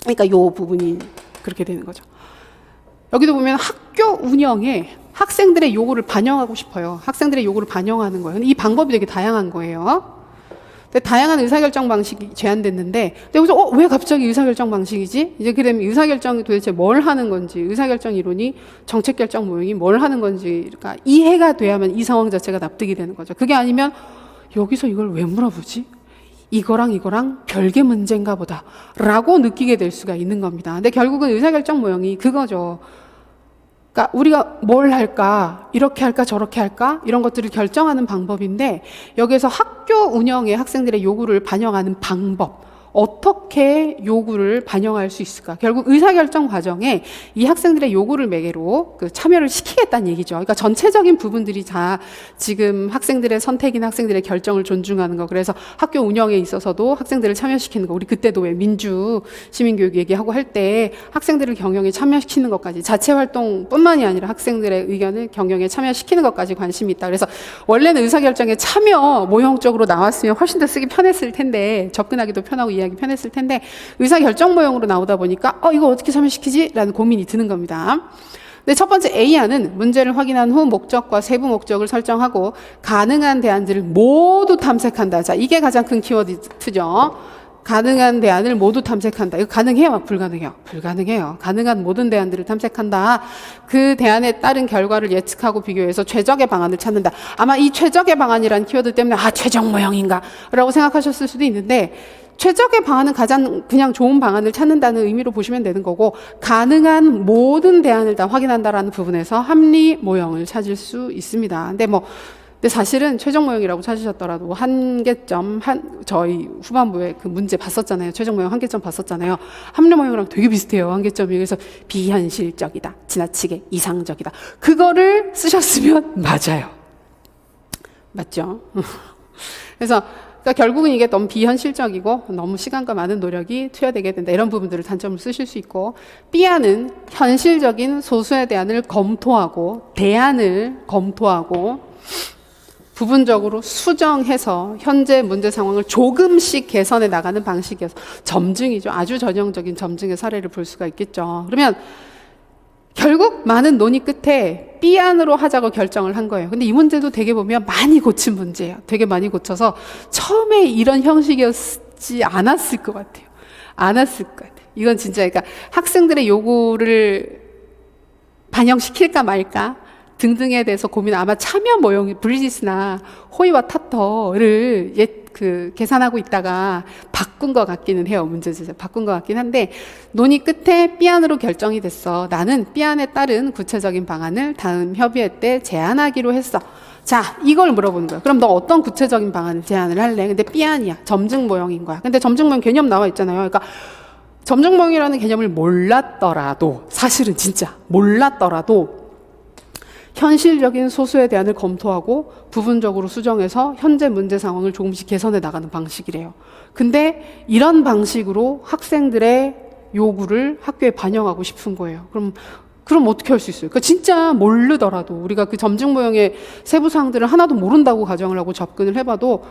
Speaker 1: 그러니까 요 부분이 그렇게 되는 거죠. 여기도 보면 학교 운영에 학생들의 요구를 반영하고 싶어요. 학생들의 요구를 반영하는 거예요. 근데 이 방법이 되게 다양한 거예요. 근데 다양한 의사결정 방식이 제한됐는데, 근데 여기서 왜 갑자기 의사결정 방식이지? 이제 그러면 의사결정이 도대체 뭘 하는 건지, 의사결정 이론이 정책결정 모형이 뭘 하는 건지, 그러니까 이해가 돼야만 이 상황 자체가 납득이 되는 거죠. 그게 아니면 여기서 이걸 왜 물어보지? 이거랑 별개 문제인가 보다 라고 느끼게 될 수가 있는 겁니다. 근데 결국은 의사결정 모형이 그거죠. 그러니까 우리가 뭘 할까, 이렇게 할까, 저렇게 할까, 이런 것들을 결정하는 방법인데, 여기에서 학교 운영에 학생들의 요구를 반영하는 방법, 어떻게 요구를 반영할 수 있을까? 결국 의사결정 과정에 이 학생들의 요구를 매개로 그 참여를 시키겠다는 얘기죠. 그러니까 전체적인 부분들이 다 지금 학생들의 선택이나 학생들의 결정을 존중하는 거. 그래서 학교 운영에 있어서도 학생들을 참여시키는 거. 우리 그때도 왜 민주 시민교육 얘기하고 할 때 학생들을 경영에 참여시키는 것까지, 자체 활동뿐만이 아니라 학생들의 의견을 경영에 참여시키는 것까지 관심이 있다. 그래서 원래는 의사결정에 참여 모형적으로 나왔으면 훨씬 더 쓰기 편했을 텐데, 접근하기도 편하고 이야기 편했을 텐데, 의사결정 모형으로 나오다 보니까 이거 어떻게 참여시키지? 라는 고민이 드는 겁니다. 근데 첫 번째 A안은 문제를 확인한 후 목적과 세부 목적을 설정하고 가능한 대안들을 모두 탐색한다. 자, 이게 가장 큰 키워드죠. 가능한 대안을 모두 탐색한다. 이거 가능해요? 불가능해요? 불가능해요. 가능한 모든 대안들을 탐색한다. 그 대안에 따른 결과를 예측하고 비교해서 최적의 방안을 찾는다. 아마 이 최적의 방안이라는 키워드 때문에 최적 모형인가? 라고 생각하셨을 수도 있는데, 최적의 방안은 가장 그냥 좋은 방안을 찾는다는 의미로 보시면 되는 거고, 가능한 모든 대안을 다 확인한다라는 부분에서 합리 모형을 찾을 수 있습니다. 근데 사실은 최적 모형이라고 찾으셨더라도 한계점, 저희 후반부에 그 문제 봤었잖아요. 최적 모형 한계점 봤었잖아요. 합리 모형이랑 되게 비슷해요. 한계점이. 그래서 비현실적이다, 지나치게 이상적이다. 그거를 쓰셨으면 맞아요. 맞죠? 그래서 그러니까 결국은 이게 너무 비현실적이고 너무 시간과 많은 노력이 투여되게 된다. 이런 부분들을 단점을 쓰실 수 있고, B안은 현실적인 소수의 대안을 검토하고 부분적으로 수정해서 현재 문제 상황을 조금씩 개선해 나가는 방식이어서 점증이죠. 아주 전형적인 점증의 사례를 볼 수가 있겠죠. 그러면 결국 많은 논의 끝에 B안으로 하자고 결정을 한 거예요. 근데 이 문제도 되게 보면 많이 고친 문제예요. 되게 많이 고쳐서 처음에 이런 형식이었지 않았을 것 같아요. 이건 진짜 그러니까 학생들의 요구를 반영시킬까 말까 등등에 대해서 고민, 아마 참여 모형이 블리지스나 호이와 타터를 계산하고 있다가 바꾼 것 같기는 해요. 문제 제작 바꾼 것 같긴 한데, 논의 끝에 B안으로 결정이 됐어. 나는 B안에 따른 구체적인 방안을 다음 협의회 때 제안하기로 했어. 자, 이걸 물어보는 거야. 그럼 너 어떤 구체적인 방안을 제안을 할래? 근데 B안이야. 점증 모형인 거야. 근데 점증 모형 개념 나와 있잖아요. 그러니까 점증 모형이라는 개념을 몰랐더라도, 사실은 진짜 몰랐더라도 현실적인 소수의 대안을 검토하고 부분적으로 수정해서 현재 문제 상황을 조금씩 개선해 나가는 방식이래요. 근데 이런 방식으로 학생들의 요구를 학교에 반영하고 싶은 거예요. 그럼 어떻게 할 수 있어요? 그러니까 진짜 모르더라도, 우리가 그 점증 모형의 세부 사항들을 하나도 모른다고 가정을 하고 접근을 해봐도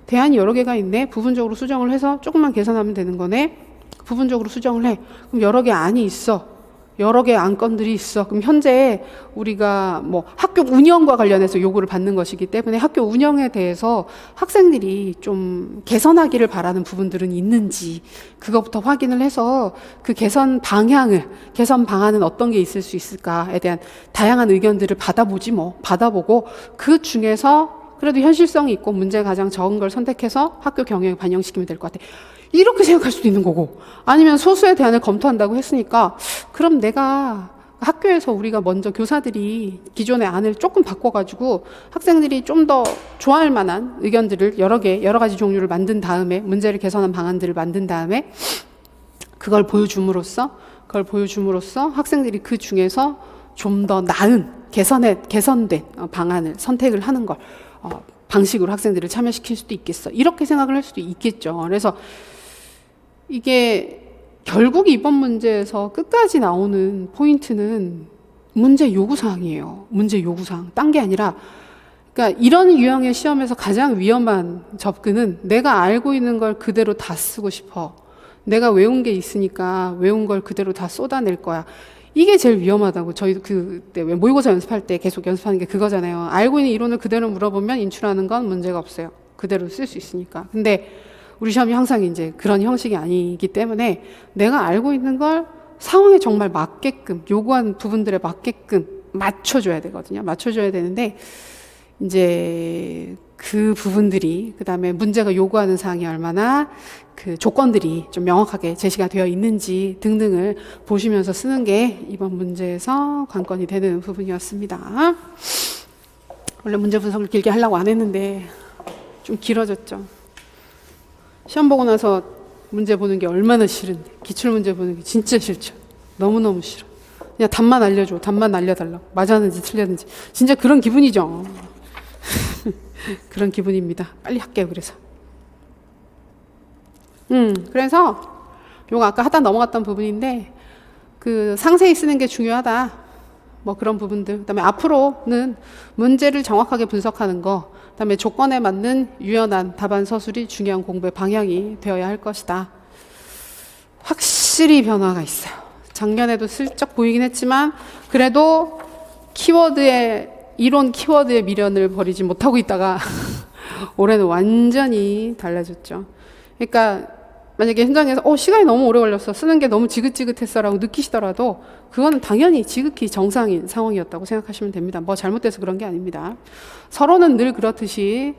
Speaker 1: 대안이 여러 개가 있네. 부분적으로 수정을 해서 조금만 개선하면 되는 거네. 부분적으로 수정을 해. 그럼 여러 개 안이 있어. 여러 개의 안건들이 있어. 그럼 현재 우리가 학교 운영과 관련해서 요구를 받는 것이기 때문에 학교 운영에 대해서 학생들이 좀 개선하기를 바라는 부분들은 있는지, 그것부터 확인을 해서 그 개선 방안은 어떤 게 있을 수 있을까에 대한 다양한 의견들을 받아보고 그 중에서 그래도 현실성이 있고 문제가 가장 적은 걸 선택해서 학교 경영에 반영시키면 될 것 같아. 이렇게 생각할 수도 있는 거고, 아니면 소수의 대안을 검토한다고 했으니까 그럼 내가 학교에서 우리가 먼저 교사들이 기존의 안을 조금 바꿔가지고 학생들이 좀 더 좋아할 만한 의견들을 여러 가지 종류를 만든 다음에, 문제를 개선한 방안들을 만든 다음에 그걸 보여줌으로써 학생들이 그 중에서 좀 더 나은 개선된 방안을 선택을 하는 걸 방식으로 학생들을 참여시킬 수도 있겠어. 이렇게 생각을 할 수도 있겠죠. 그래서 이게 결국 이번 문제에서 끝까지 나오는 포인트는 문제 요구사항이에요. 문제 요구사항. 딴 게 아니라, 그러니까 이런 유형의 시험에서 가장 위험한 접근은 내가 알고 있는 걸 그대로 다 쓰고 싶어. 내가 외운 게 있으니까 외운 걸 그대로 다 쏟아낼 거야. 이게 제일 위험하다고. 저희도 그때 모의고사 연습할 때 계속 연습하는 게 그거잖아요. 알고 있는 이론을 그대로 물어보면 인출하는 건 문제가 없어요. 그대로 쓸 수 있으니까. 근데 우리 시험이 항상 이제 그런 형식이 아니기 때문에 내가 알고 있는 걸 상황에 정말 맞게끔, 요구하는 부분들에 맞게끔 맞춰줘야 되거든요. 맞춰줘야 되는데, 이제 그 부분들이, 그 다음에 문제가 요구하는 사항이 얼마나 그 조건들이 좀 명확하게 제시가 되어 있는지 등등을 보시면서 쓰는 게 이번 문제에서 관건이 되는 부분이었습니다. 원래 문제 분석을 길게 하려고 안 했는데 좀 길어졌죠. 시험 보고 나서 문제 보는 게 얼마나 싫은데, 기출문제 보는 게 진짜 싫죠. 너무너무 싫어. 그냥 답만 알려줘. 답만 알려달라고. 맞았는지 틀렸는지. 진짜 그런 기분이죠. 그런 기분입니다. 빨리 할게요. 그래서 요거 아까 하다 넘어갔던 부분인데, 그 상세히 쓰는 게 중요하다. 뭐 그런 부분들. 그다음에 앞으로는 문제를 정확하게 분석하는 거, 그다음에 조건에 맞는 유연한 답안 서술이 중요한 공부의 방향이 되어야 할 것이다. 확실히 변화가 있어요. 작년에도 슬쩍 보이긴 했지만 그래도 이론 키워드의 미련을 버리지 못하고 있다가 올해는 완전히 달라졌죠. 그러니까 만약에 현장에서 시간이 너무 오래 걸렸어, 쓰는 게 너무 지긋지긋했어 라고 느끼시더라도 그거는 당연히 지극히 정상인 상황이었다고 생각하시면 됩니다. 뭐 잘못돼서 그런 게 아닙니다. 서로는 늘 그렇듯이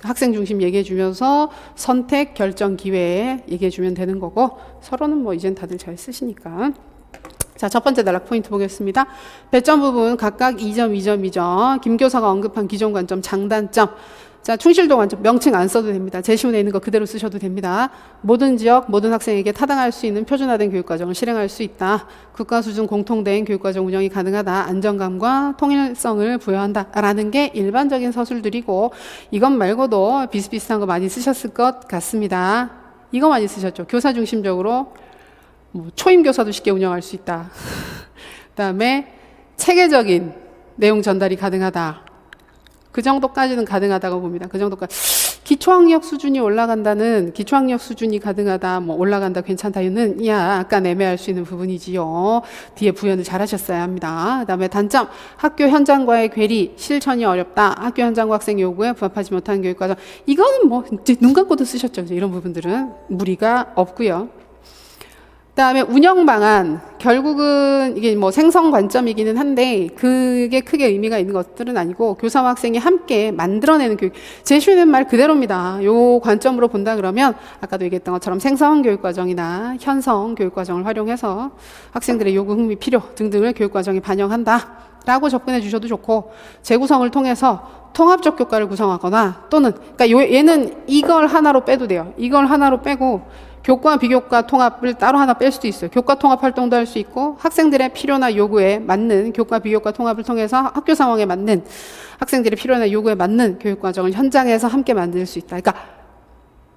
Speaker 1: 학생 중심 얘기해 주면서 선택, 결정 기회에 얘기해 주면 되는 거고, 서로는 뭐 이젠 다들 잘 쓰시니까. 자, 첫 번째 단락 포인트 보겠습니다. 배점 부분 각각 2점, 2점, 2점. 김 교사가 언급한 기존 관점, 장단점. 자, 충실도 관점 명칭 안 써도 됩니다. 제시문에 있는 거 그대로 쓰셔도 됩니다. 모든 지역, 모든 학생에게 타당할 수 있는 표준화된 교육과정을 실행할 수 있다. 국가 수준 공통된 교육과정 운영이 가능하다. 안정감과 통일성을 부여한다. 라는 게 일반적인 서술들이고, 이것 말고도 비슷비슷한 거 많이 쓰셨을 것 같습니다. 이거 많이 쓰셨죠. 교사 중심적으로 뭐 초임 교사도 쉽게 운영할 수 있다. 그다음에 체계적인 내용 전달이 가능하다. 그 정도까지는 가능하다고 봅니다. 그 정도까지. 기초학력 수준이 올라간다는, 기초학력 수준이 가능하다, 뭐 올라간다, 괜찮다는 약간 애매할 수 있는 부분이지요. 뒤에 부연을 잘 하셨어야 합니다. 그 다음에 단점, 학교 현장과의 괴리, 실천이 어렵다. 학교 현장과 학생 요구에 부합하지 못하는 교육과정. 이거는 뭐 눈 감고도 쓰셨죠. 이런 부분들은 무리가 없고요. 그다음에 운영 방안, 결국은 이게 뭐 생성 관점이기는 한데 그게 크게 의미가 있는 것들은 아니고, 교사와 학생이 함께 만들어내는 교육, 제시는 말 그대로입니다. 요 관점으로 본다 그러면 아까도 얘기했던 것처럼 생성 교육과정이나 현성 교육과정을 활용해서 학생들의 요구, 흥미, 필요 등등을 교육과정에 반영한다 라고 접근해 주셔도 좋고, 재구성을 통해서 통합적 교과를 구성하거나, 또는 그러니까 얘는 이걸 하나로 빼도 돼요. 이걸 하나로 빼고 교과, 비교과, 통합을 따로 하나 뺄 수도 있어요. 교과 통합 활동도 할 수 있고, 학생들의 필요나 요구에 맞는 교과, 비교과, 통합을 통해서 학교 상황에 맞는, 학생들의 필요나 요구에 맞는 교육과정을 현장에서 함께 만들 수 있다. 그러니까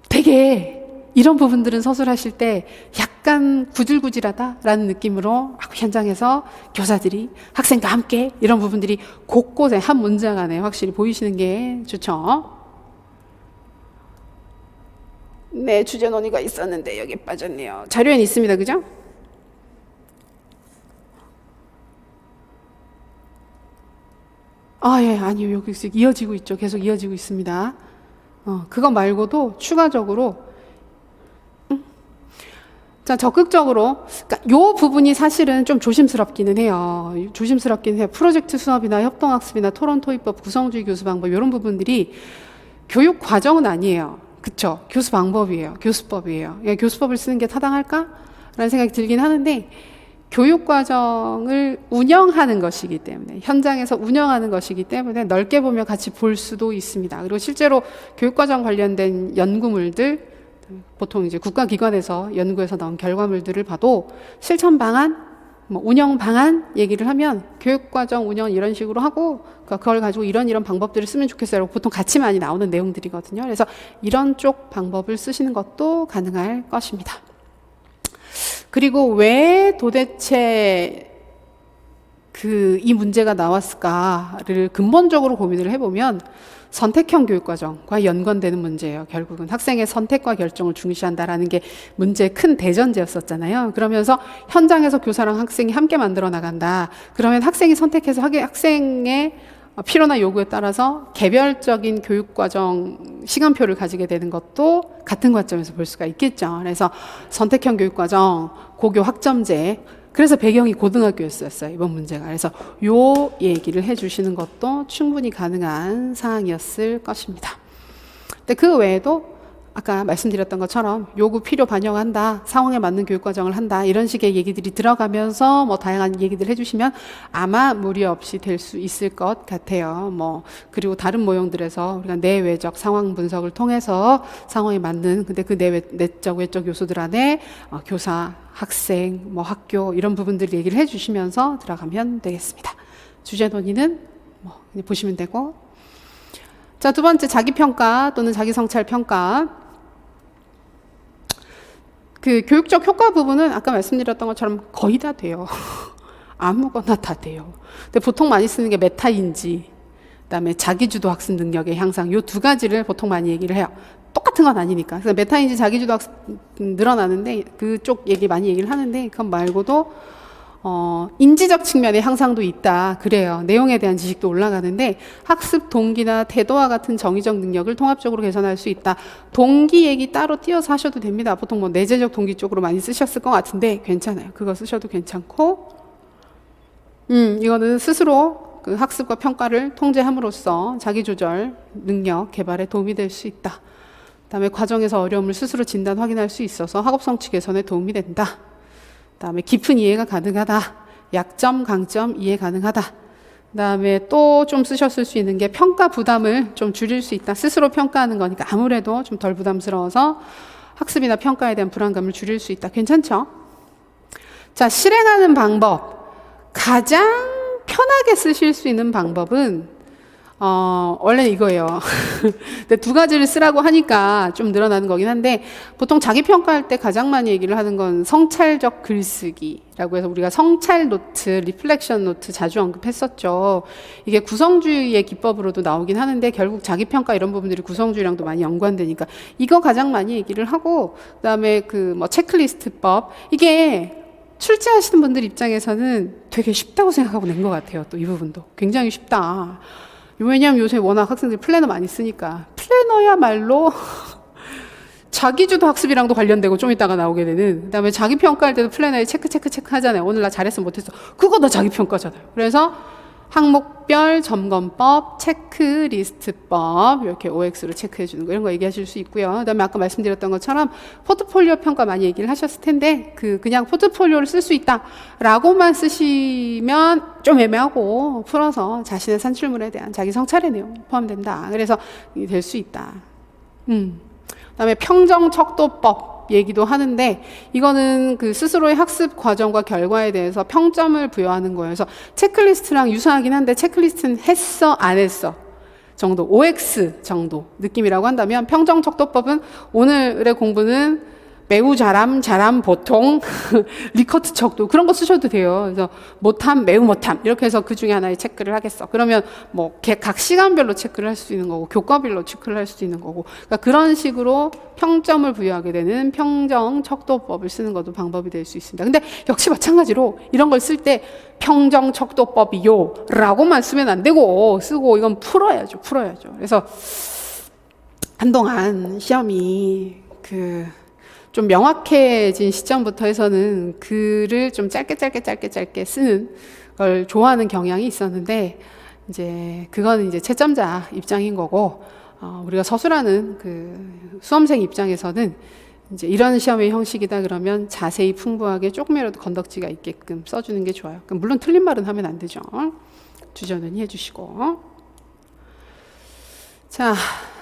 Speaker 1: 되게 이런 부분들은 서술하실 때 약간 구질구질하다라는 느낌으로 현장에서 교사들이 학생과 함께 이런 부분들이 곳곳에 한 문장 안에 확실히 보이시는 게 좋죠. 네, 주제 논의가 있었는데 여기 빠졌네요. 자료엔 있습니다. 그죠? 예, 아니요. 여기 이어지고 있죠. 계속 이어지고 있습니다. 그거 말고도 추가적으로, 자, 적극적으로, 그러니까 요 부분이 사실은 좀 조심스럽기는 해요. 조심스럽기는 해요. 프로젝트 수업이나 협동학습이나 토론 토의법, 구성주의 교수 방법, 이런 부분들이 교육 과정은 아니에요. 그쵸? 교수 방법이에요. 교수법이에요. 교수법을 쓰는 게 타당할까? 라는 생각이 들긴 하는데, 교육과정을 운영하는 것이기 때문에, 현장에서 운영하는 것이기 때문에 넓게 보면 같이 볼 수도 있습니다. 그리고 실제로 교육과정 관련된 연구물들, 보통 이제 국가기관에서 연구해서 나온 결과물들을 봐도 실천 방안, 뭐 운영 방안 얘기를 하면 교육과정 운영 이런 식으로 하고, 그걸 가지고 이런 방법들을 쓰면 좋겠어요. 보통 같이 많이 나오는 내용들이거든요. 그래서 이런 쪽 방법을 쓰시는 것도 가능할 것입니다. 그리고 왜 도대체 이 문제가 나왔을까를 근본적으로 고민을 해보면 선택형 교육과정과 연관되는 문제예요. 결국은 학생의 선택과 결정을 중시한다라는 게 문제의 큰 대전제였었잖아요. 그러면서 현장에서 교사랑 학생이 함께 만들어 나간다. 그러면 학생이 선택해서 학생의 필요나 요구에 따라서 개별적인 교육과정 시간표를 가지게 되는 것도 같은 관점에서 볼 수가 있겠죠. 그래서 선택형 교육과정, 고교 학점제, 그래서 배경이 고등학교였어요, 이번 문제가. 그래서 요 얘기를 해주시는 것도 충분히 가능한 사항이었을 것입니다. 근데 그 외에도 아까 말씀드렸던 것처럼 요구 필요 반영한다, 상황에 맞는 교육과정을 한다, 이런 식의 얘기들이 들어가면서 뭐 다양한 얘기들 해주시면 아마 무리 없이 될 수 있을 것 같아요. 뭐 그리고 다른 모형들에서 우리가 내외적 상황 분석을 통해서 상황에 맞는, 근데 그 내적 외적 요소들 안에 교사, 학생, 뭐 학교 이런 부분들 얘기를 해주시면서 들어가면 되겠습니다. 주제 논의는 뭐 그냥 보시면 되고. 자, 두 번째 자기평가 또는 자기성찰평가. 그 교육적 효과 부분은 아까 말씀드렸던 것처럼 거의 다 돼요. 아무거나 다 돼요. 근데 보통 많이 쓰는 게 메타인지, 그다음에 자기주도 학습 능력의 향상, 요 두 가지를 보통 많이 얘기를 해요. 똑같은 건 아니니까. 그래서 메타인지 자기주도 학습 늘어나는데 그쪽 얘기 많이 얘기를 하는데, 그건 말고도 인지적 측면의 향상도 있다. 그래요. 내용에 대한 지식도 올라가는데 학습 동기나 태도와 같은 정의적 능력을 통합적으로 개선할 수 있다. 동기 얘기 따로 띄어서 하셔도 됩니다. 보통 뭐 내재적 동기 쪽으로 많이 쓰셨을 것 같은데 괜찮아요. 그거 쓰셔도 괜찮고, 이거는 스스로 그 학습과 평가를 통제함으로써 자기조절 능력 개발에 도움이 될 수 있다. 그다음에 과정에서 어려움을 스스로 진단 확인할 수 있어서 학업 성취 개선에 도움이 된다. 그다음에 깊은 이해가 가능하다. 약점, 강점 이해 가능하다. 그다음에 또 좀 쓰셨을 수 있는 게 평가 부담을 좀 줄일 수 있다. 스스로 평가하는 거니까 아무래도 좀 덜 부담스러워서 학습이나 평가에 대한 불안감을 줄일 수 있다. 괜찮죠? 자, 실행하는 방법. 가장 편하게 쓰실 수 있는 방법은 원래 이거예요. 근데 두 가지를 쓰라고 하니까 좀 늘어나는 거긴 한데, 보통 자기 평가할 때 가장 많이 얘기를 하는 건 성찰적 글쓰기라고 해서 우리가 성찰 노트, 리플렉션 노트 자주 언급했었죠. 이게 구성주의의 기법으로도 나오긴 하는데 결국 자기 평가 이런 부분들이 구성주의랑도 많이 연관되니까 이거 가장 많이 얘기를 하고, 그다음에 그 뭐 체크리스트법, 이게 출제하시는 분들 입장에서는 되게 쉽다고 생각하고 낸 것 같아요. 또 이 부분도 굉장히 쉽다. 왜냐하면 요새 워낙 학생들이 플래너 많이 쓰니까. 플래너야말로 자기주도 학습이랑도 관련되고 좀 이따가 나오게 되는, 그 다음에 자기평가할 때도 플래너에 체크 하잖아요. 오늘 나 잘했어 못했어, 그거 다 자기평가잖아요. 그래서 항목별 점검법, 체크리스트법, 이렇게 OX로 체크해 주는 거, 이런 거 얘기하실 수 있고요. 그다음에 아까 말씀드렸던 것처럼 포트폴리오 평가 많이 얘기를 하셨을 텐데, 그냥 포트폴리오를 쓸 수 있다라고만 쓰시면 좀 애매하고, 풀어서 자신의 산출물에 대한 자기 성찰의 내용 포함된다. 그래서 될 수 있다. 그다음에 평정척도법 얘기도 하는데, 이거는 그 스스로의 학습 과정과 결과에 대해서 평점을 부여하는 거예요. 그래서 체크리스트랑 유사하긴 한데, 체크리스트는 했어 안 했어 정도, OX 정도 느낌이라고 한다면, 평정척도법은 오늘의 공부는 매우 잘함, 보통, 리커트 척도, 그런 거 쓰셔도 돼요. 그래서 못함, 매우 못함, 이렇게 해서 그 중에 하나의 체크를 하겠어. 그러면 뭐 각 시간별로 체크를 할 수 있는 거고, 교과별로 체크를 할 수도 있는 거고, 그러니까 그런 식으로 평점을 부여하게 되는 평정 척도법을 쓰는 것도 방법이 될 수 있습니다. 근데 역시 마찬가지로 이런 걸 쓸 때 평정 척도법이요 라고만 쓰면 안 되고, 쓰고 이건 풀어야죠. 그래서 한동안 시험이 좀 명확해진 시점부터 해서는 글을 좀 짧게 쓰는 걸 좋아하는 경향이 있었는데, 이제 그거는 이제 채점자 입장인 거고, 우리가 서술하는 그 수험생 입장에서는 이제 이런 시험의 형식이다 그러면 자세히 풍부하게 조금이라도 건덕지가 있게끔 써주는 게 좋아요. 물론 틀린 말은 하면 안 되죠. 주저는 해주시고. 자,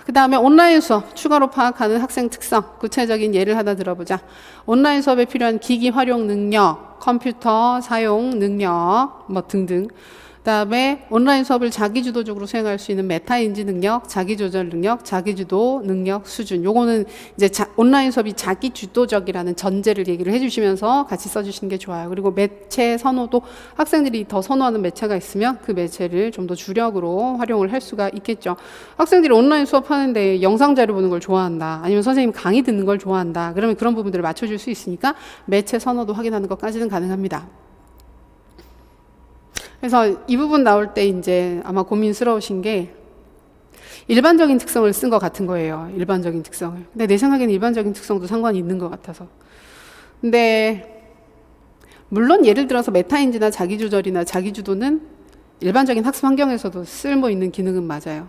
Speaker 1: 그 다음에 온라인 수업, 추가로 파악하는 학생 특성, 구체적인 예를 하나 들어보자. 온라인 수업에 필요한 기기 활용 능력, 컴퓨터 사용 능력, 뭐 등등. 그 다음에 온라인 수업을 자기주도적으로 수행할 수 있는 메타인지 능력, 자기조절 능력, 자기주도 능력 수준. 요거는 이제 온라인 수업이 자기주도적이라는 전제를 얘기를 해주시면서 같이 써주시는 게 좋아요. 그리고 매체 선호도, 학생들이 더 선호하는 매체가 있으면 그 매체를 좀 더 주력으로 활용을 할 수가 있겠죠. 학생들이 온라인 수업하는데 영상 자료 보는 걸 좋아한다, 아니면 선생님 강의 듣는 걸 좋아한다, 그러면 그런 부분들을 맞춰줄 수 있으니까 매체 선호도 확인하는 것까지는 가능합니다. 그래서 이 부분 나올 때 이제 아마 고민스러우신 게 일반적인 특성을 쓴 것 같은 거예요. 일반적인 특성을. 근데 내 생각에는 일반적인 특성도 상관이 있는 것 같아서. 근데 물론 예를 들어서 메타인지나 자기조절이나 자기주도는 일반적인 학습 환경에서도 쓸모 있는 기능은 맞아요.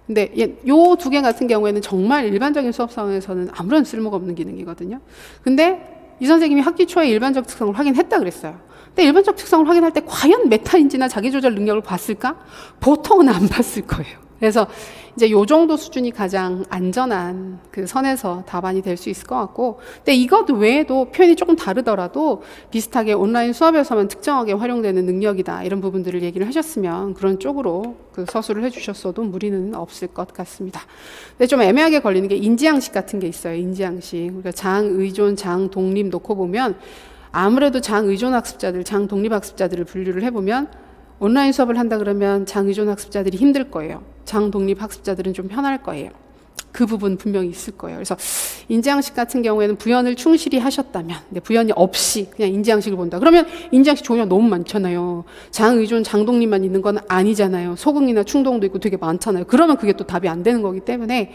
Speaker 1: 근데 요 두 개 같은 경우에는 정말 일반적인 수업 상황에서는 아무런 쓸모가 없는 기능이거든요. 근데 이 선생님이 학기 초에 일반적 특성을 확인했다 그랬어요. 근데 일반적 특성을 확인할 때 과연 메타인지나 자기조절 능력을 봤을까? 보통은 안 봤을 거예요. 그래서 이제 요 정도 수준이 가장 안전한 그 선에서 답안이 될 수 있을 것 같고, 근데 이것 외에도 표현이 조금 다르더라도 비슷하게 온라인 수업에서만 특정하게 활용되는 능력이다 이런 부분들을 얘기를 하셨으면 그런 쪽으로 그 서술을 해주셨어도 무리는 없을 것 같습니다. 근데 좀 애매하게 걸리는 게 인지양식 같은 게 있어요. 인지양식. 우리가 장의존, 장독립 놓고 보면 아무래도 장의존 학습자들, 장독립 학습자들을 분류를 해보면 온라인 수업을 한다 그러면 장의존 학습자들이 힘들 거예요. 장독립 학습자들은 좀 편할 거예요. 그 부분 분명히 있을 거예요. 그래서 인지양식 같은 경우에는 부연을 충실히 하셨다면, 근데 부연이 없이 그냥 인지양식을 본다. 그러면 인지양식 종류가 너무 많잖아요. 장의존, 장독립만 있는 건 아니잖아요. 소극이나 충동도 있고 되게 많잖아요. 그러면 그게 또 답이 안 되는 거기 때문에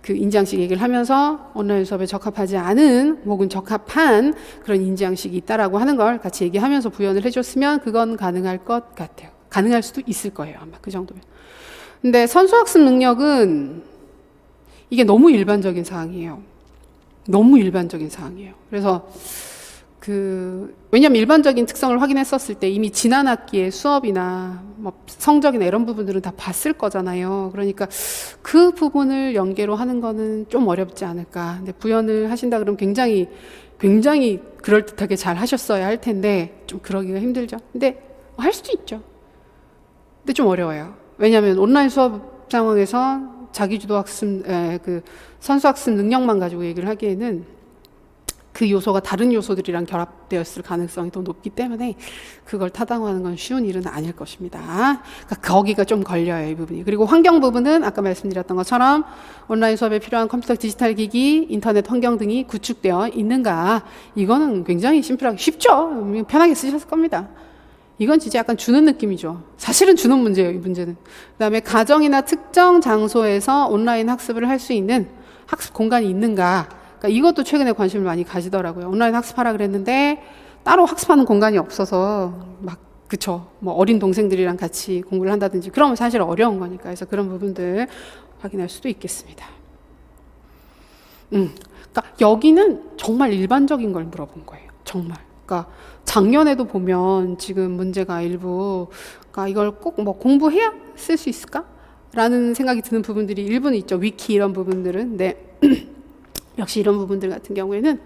Speaker 1: 그 인지양식 얘기를 하면서 온라인 수업에 적합하지 않은 혹은 적합한 그런 인지양식이 있다라고 하는 걸 같이 얘기하면서 부연을 해줬으면 그건 가능할 것 같아요. 가능할 수도 있을 거예요. 아마 그 정도면. 근데 선수학습 능력은 이게 너무 일반적인 사항이에요. 너무 일반적인 사항이에요. 그래서 왜냐면 일반적인 특성을 확인했었을 때 이미 지난 학기의 수업이나 뭐 성적이나 이런 부분들은 다 봤을 거잖아요. 그러니까 그 부분을 연계로 하는 거는 좀 어렵지 않을까. 근데 부연을 하신다 그러면 굉장히 그럴듯하게 잘 하셨어야 할 텐데 좀 그러기가 힘들죠. 근데 할 수도 있죠. 근데 좀 어려워요. 왜냐하면 온라인 수업 상황에서 자기주도 학습, 선수학습 능력만 가지고 얘기를 하기에는 그 요소가 다른 요소들이랑 결합되었을 가능성이 더 높기 때문에 그걸 타당화하는 건 쉬운 일은 아닐 것입니다. 그러니까 거기가 좀 걸려요, 이 부분이. 그리고 환경 부분은 아까 말씀드렸던 것처럼 온라인 수업에 필요한 컴퓨터, 디지털 기기, 인터넷 환경 등이 구축되어 있는가. 이거는 굉장히 심플하게 쉽죠. 편하게 쓰셨을 겁니다. 이건 진짜 약간 주는 느낌이죠. 사실은 주는 문제예요, 이 문제는. 그다음에 가정이나 특정 장소에서 온라인 학습을 할 수 있는 학습 공간이 있는가. 그러니까 이것도 최근에 관심을 많이 가지더라고요. 온라인 학습하라 그랬는데 따로 학습하는 공간이 없어서 그쵸. 뭐 어린 동생들이랑 같이 공부를 한다든지 그러면 사실 어려운 거니까. 그래서 그런 부분들 확인할 수도 있겠습니다. 그러니까 여기는 정말 일반적인 걸 물어본 거예요. 정말. 그러니까 작년에도 보면 지금 문제가 일부 그러니까 이걸 꼭 뭐 공부해야 쓸 수 있을까? 라는 생각이 드는 부분들이 일부는 있죠. 위키 이런 부분들은. 근데 역시 이런 부분들 같은 경우에는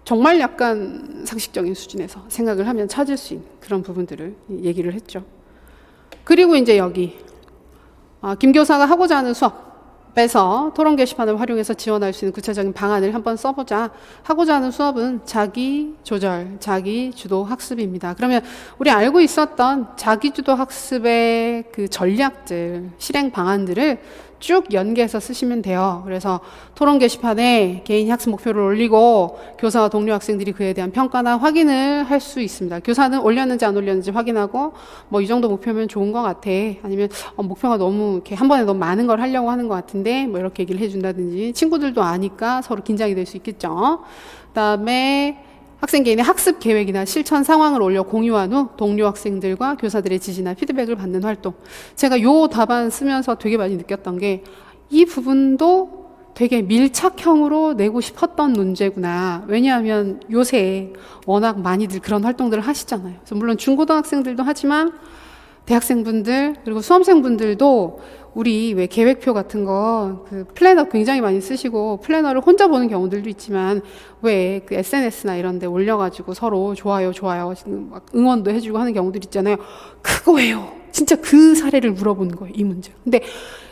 Speaker 1: 정말 약간 상식적인 수준에서 생각을 하면 찾을 수 있는 그런 부분들을 얘기를 했죠. 그리고 이제 여기 김 교사가 하고자 하는 수업에서 토론 게시판을 활용해서 지원할 수 있는 구체적인 방안을 한번 써보자. 하고자 하는 수업은 자기 조절, 자기 주도 학습입니다. 그러면 우리 알고 있었던 자기 주도 학습의 그 전략들, 실행 방안들을 쭉 연계해서 쓰시면 돼요. 그래서 토론 게시판에 개인 학습 목표를 올리고 교사와 동료 학생들이 그에 대한 평가나 확인을 할 수 있습니다. 교사는 올렸는지 안 올렸는지 확인하고 뭐 이 정도 목표면 좋은 것 같아. 아니면 목표가 너무 이렇게 한 번에 너무 많은 걸 하려고 하는 것 같은데 뭐 이렇게 얘기를 해준다든지 친구들도 아니까 서로 긴장이 될 수 있겠죠. 그다음에 학생 개인의 학습 계획이나 실천 상황을 올려 공유한 후 동료 학생들과 교사들의 지지나 피드백을 받는 활동. 제가 요 답안 쓰면서 되게 많이 느꼈던 게 이 부분도 되게 밀착형으로 내고 싶었던 문제구나. 왜냐하면 요새 워낙 많이들 그런 활동들을 하시잖아요. 그래서 물론 중고등학생들도 하지만 대학생분들 그리고 수험생분들도 우리 왜 계획표 같은 거 그 플래너 굉장히 많이 쓰시고 플래너를 혼자 보는 경우들도 있지만 왜 그 SNS나 이런 데 올려가지고 서로 좋아요 막 응원도 해주고 하는 경우들 있잖아요. 그거예요. 진짜 그 사례를 물어보는 거예요, 이 문제. 근데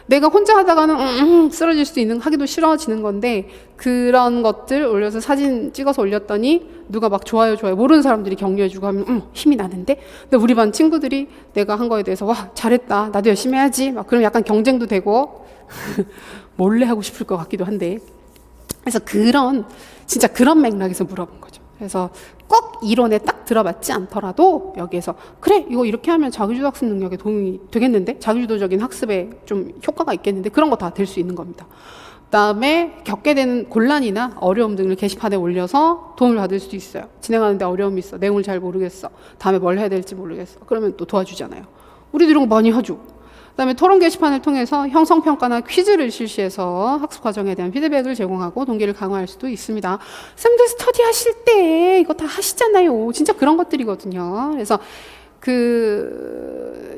Speaker 1: 내가 혼자 하다가는 쓰러질 수도 있는 하기도 싫어지는 건데 그런 것들 올려서 사진 찍어서 올렸더니 누가 막 좋아요 모르는 사람들이 격려해주고 하면 힘이 나는데 근데 우리 반 친구들이 내가 한 거에 대해서 와 잘했다 나도 열심히 해야지 막 그럼 약간 경쟁도 되고 몰래 하고 싶을 것 같기도 한데 그래서 진짜 그런 맥락에서 물어본 거죠. 그래서 꼭 이론에 딱 들어맞지 않더라도 여기에서 그래 이거 이렇게 하면 자기주도 학습 능력에 도움이 되겠는데, 자기주도적인 학습에 좀 효과가 있겠는데, 그런 거 다 될 수 있는 겁니다. 그다음에 겪게 되는 곤란이나 어려움 등을 게시판에 올려서 도움을 받을 수도 있어요. 진행하는데 어려움이 있어, 내용을 잘 모르겠어, 다음에 뭘 해야 될지 모르겠어, 그러면 또 도와주잖아요. 우리도 이런 거 많이 하죠. 그다음에 토론 게시판을 통해서 형성평가나 퀴즈를 실시해서 학습 과정에 대한 피드백을 제공하고 동기를 강화할 수도 있습니다. 쌤들 스터디 하실 때 이거 다 하시잖아요. 진짜 그런 것들이거든요. 그래서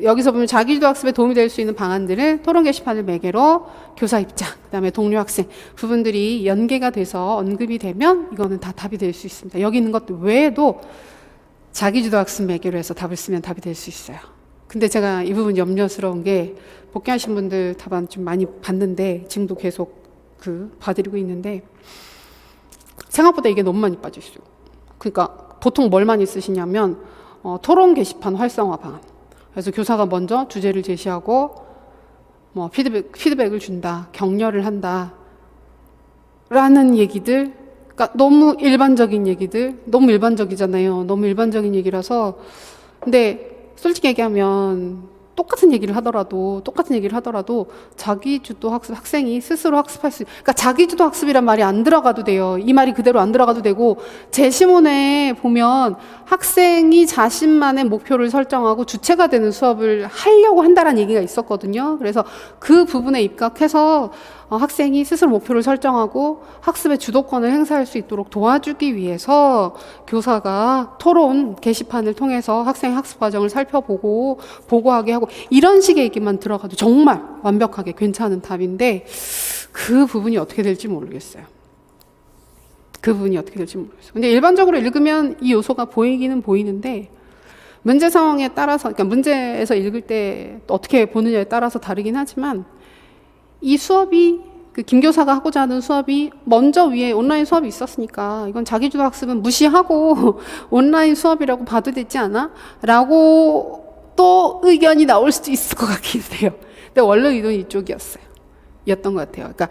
Speaker 1: 여기서 보면 자기주도 학습에 도움이 될 수 있는 방안들을 토론 게시판을 매개로 교사 입장, 그다음에 동료 학생 부분들이 연계가 돼서 언급이 되면 이거는 다 답이 될 수 있습니다. 여기 있는 것들 외에도 자기주도 학습 매개로 해서 답을 쓰면 답이 될 수 있어요. 근데 제가 이 부분 염려스러운 게, 복귀하신 분들 답안 좀 많이 봤는데 지금도 계속 봐드리고 있는데 생각보다 이게 너무 많이 빠져 있어요. 그러니까 보통 뭘 많이 쓰시냐면 토론 게시판 활성화 방안. 그래서 교사가 먼저 주제를 제시하고 뭐 피드백을 준다, 격려를 한다 라는 얘기들, 그러니까 너무 일반적인 얘기들, 너무 일반적이잖아요. 너무 일반적인 얘기라서. 근데 솔직히 얘기하면 똑같은 얘기를 하더라도 자기주도 학습, 학생이 스스로 학습할 수, 그러니까 자기주도 학습이란 말이 안 들어가도 돼요. 이 말이 그대로 안 들어가도 되고, 제시문에 보면 학생이 자신만의 목표를 설정하고 주체가 되는 수업을 하려고 한다라는 얘기가 있었거든요. 그래서 그 부분에 입각해서 학생이 스스로 목표를 설정하고 학습의 주도권을 행사할 수 있도록 도와주기 위해서 교사가 토론 게시판을 통해서 학생의 학습 과정을 살펴보고 보고하게 하고, 이런 식의 얘기만 들어가도 정말 완벽하게 괜찮은 답인데 그 부분이 어떻게 될지 모르겠어요. 근데 일반적으로 읽으면 이 요소가 보이기는 보이는데, 문제 상황에 따라서, 그러니까 문제에서 읽을 때 어떻게 보느냐에 따라서 다르긴 하지만, 이 수업이 김 교사가 하고자 하는 수업이 먼저 위에 온라인 수업이 있었으니까 이건 자기주도 학습은 무시하고 온라인 수업이라고 봐도 되지 않아? 라고 또 의견이 나올 수도 있을 것 같긴 해요. 근데 원래 의도는 이었던 것 같아요. 그러니까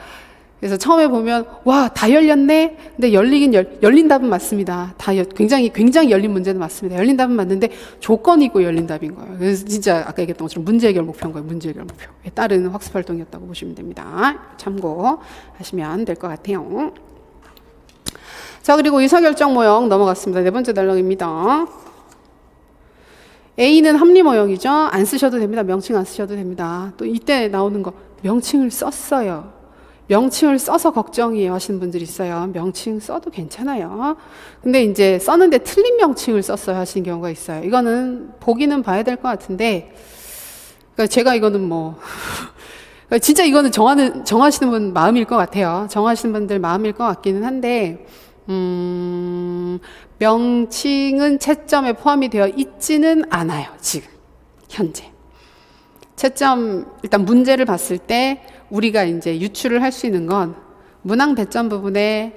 Speaker 1: 그래서 처음에 보면 와, 다 열렸네. 근데 열린 답은 맞습니다. 굉장히 열린 문제는 맞습니다. 열린 답은 맞는데 조건이 있고 열린 답인 거예요. 그래서 진짜 아까 얘기했던 것처럼 문제 해결 목표인 거예요. 문제 해결 목표에 따른 학습 활동이었다고 보시면 됩니다. 참고하시면 될 것 같아요. 자, 그리고 의사결정 모형 넘어갔습니다. 네 번째 단락입니다. A는 합리 모형이죠. 안 쓰셔도 됩니다. 명칭 안 쓰셔도 됩니다. 또 이때 나오는 거, 명칭을 썼어요. 명칭을 써서 걱정이에요 하시는 분들이 있어요. 명칭 써도 괜찮아요. 근데 이제 썼는데 틀린 명칭을 썼어요 하시는 경우가 있어요. 이거는 보기는 봐야 될 것 같은데, 그러니까 제가 이거는 진짜 이거는 정하시는 분 마음일 것 같아요. 정하시는 분들 마음일 것 같기는 한데, 명칭은 채점에 포함이 되어 있지는 않아요. 지금 현재 일단 문제를 봤을 때 우리가 이제 유출을 할 수 있는 건 문항 배점 부분에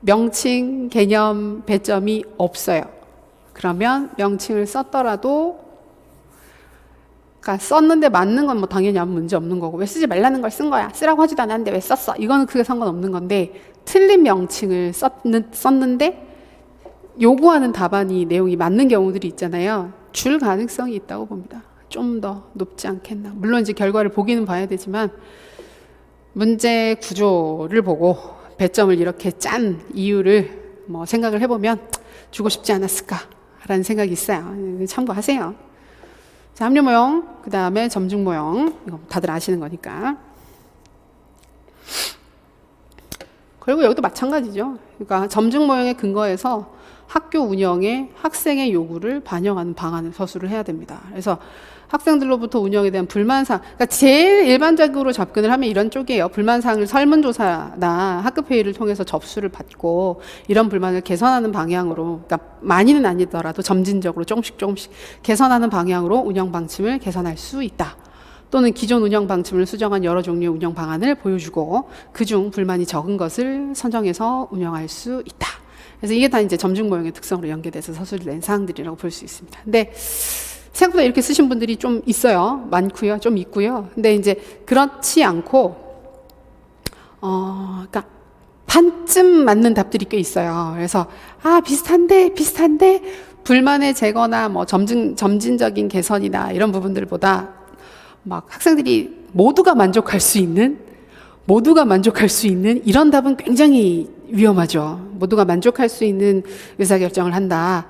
Speaker 1: 명칭, 개념, 배점이 없어요. 그러면 명칭을 썼더라도, 그러니까 썼는데 맞는 건 당연히 아무 문제 없는 거고, 왜 쓰지 말라는 걸 쓴 거야, 쓰라고 하지도 않았는데 왜 썼어, 이거는 크게 상관없는 건데, 틀린 명칭을 썼는데 요구하는 답안이 내용이 맞는 경우들이 있잖아요. 줄 가능성이 있다고 봅니다. 좀 더 높지 않겠나. 물론 이제 결과를 보기는 봐야 되지만, 문제 구조를 보고 배점을 이렇게 짠 이유를 생각을 해보면 주고 싶지 않았을까라는 생각이 있어요. 참고하세요. 자, 합류 모형, 그 다음에 점중 모형. 이거 다들 아시는 거니까. 그리고 여기도 마찬가지죠. 그러니까 점중 모형에 근거해서 학교 운영에 학생의 요구를 반영하는 방안을 서술을 해야 됩니다. 그래서 학생들로부터 운영에 대한 불만사항, 그러니까 제일 일반적으로 접근을 하면 이런 쪽이에요. 불만사항을 설문조사나 학급회의를 통해서 접수를 받고 이런 불만을 개선하는 방향으로, 그러니까 많이는 아니더라도 점진적으로 조금씩 개선하는 방향으로 운영 방침을 개선할 수 있다. 또는 기존 운영 방침을 수정한 여러 종류의 운영 방안을 보여주고 그중 불만이 적은 것을 선정해서 운영할 수 있다. 그래서 이게 다 이제 점중 모형의 특성으로 연계돼서 서술된 사항들이라고 볼 수 있습니다. 근데 생각보다 이렇게 쓰신 분들이 좀 있어요. 많고요. 좀 있고요. 근데 이제 그렇지 않고, 그러니까 반쯤 맞는 답들이 꽤 있어요. 그래서 비슷한데 불만의 제거나 뭐 점진적인 개선이나 이런 부분들보다 막 학생들이 모두가 만족할 수 있는 이런 답은 굉장히 위험하죠. 모두가 만족할 수 있는 의사결정을 한다.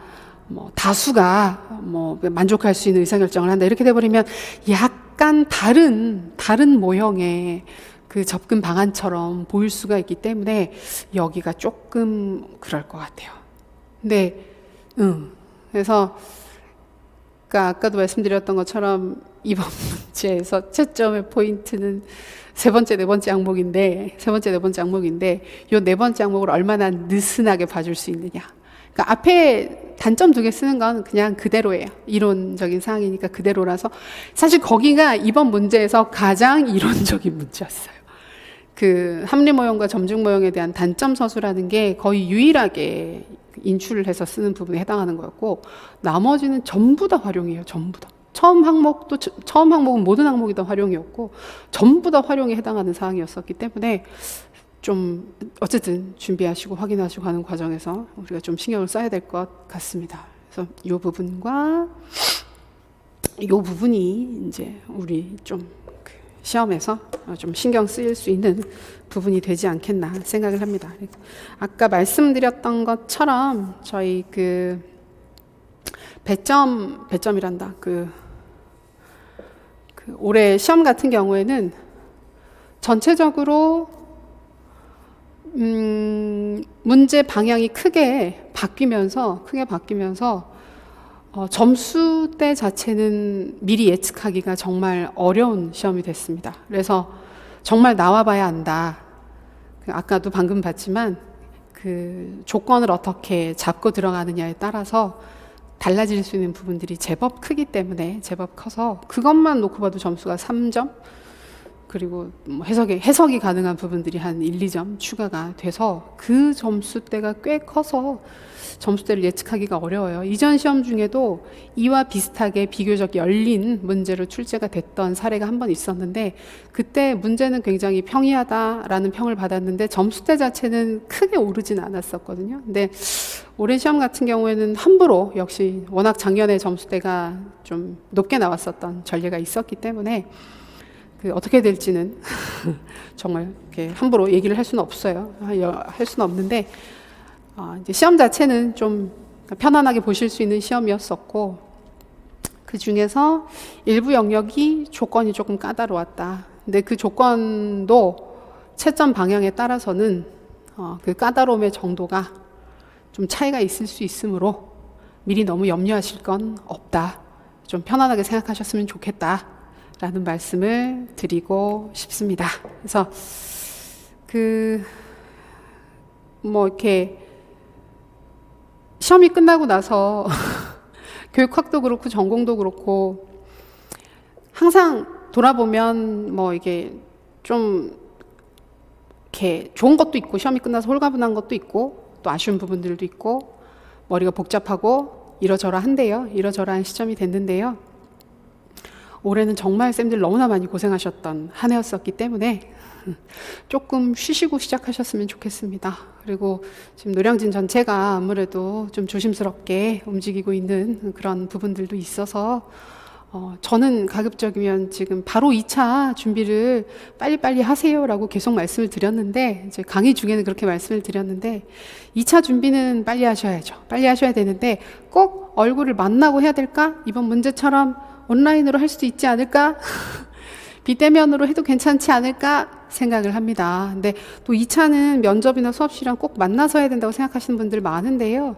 Speaker 1: 뭐 다수가 뭐 만족할 수 있는 의사결정을 한다. 이렇게 돼버리면 약간 다른 모형의 그 접근 방안처럼 보일 수가 있기 때문에 여기가 조금 그럴 것 같아요. 근데 그래서 그러니까 아까도 말씀드렸던 것처럼 이번 문제에서 채점의 포인트는 세 번째, 네 번째 항목인데 요 네 번째 항목을 얼마나 느슨하게 봐줄 수 있느냐. 그러니까 앞에 단점 2개 쓰는 건 그냥 그대로예요. 이론적인 사항이니까 그대로라서 사실 거기가 이번 문제에서 가장 이론적인 문제였어요. 그 합리 모형과 점증 모형에 대한 단점 서술하는 게 거의 유일하게 인출을 해서 쓰는 부분에 해당하는 거였고 나머지는 전부 다 활용이에요. 전부 다. 처음 항목은 모든 항목이 다 활용이었고 전부 다 활용에 해당하는 사항이었었기 때문에 좀 어쨌든 준비하시고 확인하시고 하는 과정에서 우리가 좀 신경을 써야 될 것 같습니다. 그래서 이 부분과 이 부분이 이제 우리 좀 시험에서 좀 신경 쓰일 수 있는 부분이 되지 않겠나 생각을 합니다. 아까 말씀드렸던 것처럼 저희 그 배점이란다. 그 올해 시험 같은 경우에는 전체적으로 문제 방향이 크게 바뀌면서 점수대 자체는 미리 예측하기가 정말 어려운 시험이 됐습니다. 그래서 정말 나와봐야 안다. 아까도 방금 봤지만 그 조건을 어떻게 잡고 들어가느냐에 따라서 달라질 수 있는 부분들이 제법 크기 때문에 제법 커서 그것만 놓고 봐도 점수가 3점 그리고 뭐 해석이 가능한 부분들이 한 1, 2점 추가가 돼서 그 점수대가 꽤 커서 점수대를 예측하기가 어려워요. 이전 시험 중에도 이와 비슷하게 비교적 열린 문제로 출제가 됐던 사례가 한 번 있었는데 그때 문제는 굉장히 평이하다라는 평을 받았는데 점수대 자체는 크게 오르진 않았었거든요. 근데 올해 시험 같은 경우에는 함부로 역시 워낙 작년에 점수대가 좀 높게 나왔었던 전례가 있었기 때문에 그 어떻게 될지는 정말 이렇게 함부로 얘기를 할 수는 없어요. 할 수는 없는데 이제 시험 자체는 좀 편안하게 보실 수 있는 시험이었었고 그 중에서 일부 영역이 조건이 조금 까다로웠다. 근데 그 조건도 채점 방향에 따라서는 그 까다로움의 정도가 좀 차이가 있을 수 있으므로 미리 너무 염려하실 건 없다. 좀 편안하게 생각하셨으면 좋겠다. 라는 말씀을 드리고 싶습니다. 그래서 이렇게 시험이 끝나고 나서 교육학도 그렇고 전공도 그렇고 항상 돌아보면 뭐 이게 좀 이렇게 좋은 것도 있고 시험이 끝나서 홀가분한 것도 있고 또 아쉬운 부분들도 있고 머리가 복잡하고 이러저러한데요. 이러저러한 시점이 됐는데요. 올해는 정말 쌤들 너무나 많이 고생하셨던 한 해였었기 때문에 조금 쉬시고 시작하셨으면 좋겠습니다. 그리고 지금 노량진 전체가 아무래도 좀 조심스럽게 움직이고 있는 그런 부분들도 있어서 저는 가급적이면 지금 바로 2차 준비를 빨리빨리 하세요라고 계속 말씀을 드렸는데 이제 강의 중에는 그렇게 말씀을 드렸는데 2차 준비는 빨리 하셔야죠. 빨리 하셔야 되는데 꼭 얼굴을 만나고 해야 될까? 이번 문제처럼 온라인으로 할 수도 있지 않을까? 비대면으로 해도 괜찮지 않을까 생각을 합니다. 근데 또 2차는 면접이나 수업시랑 꼭 만나서 해야 된다고 생각하시는 분들 많은데요.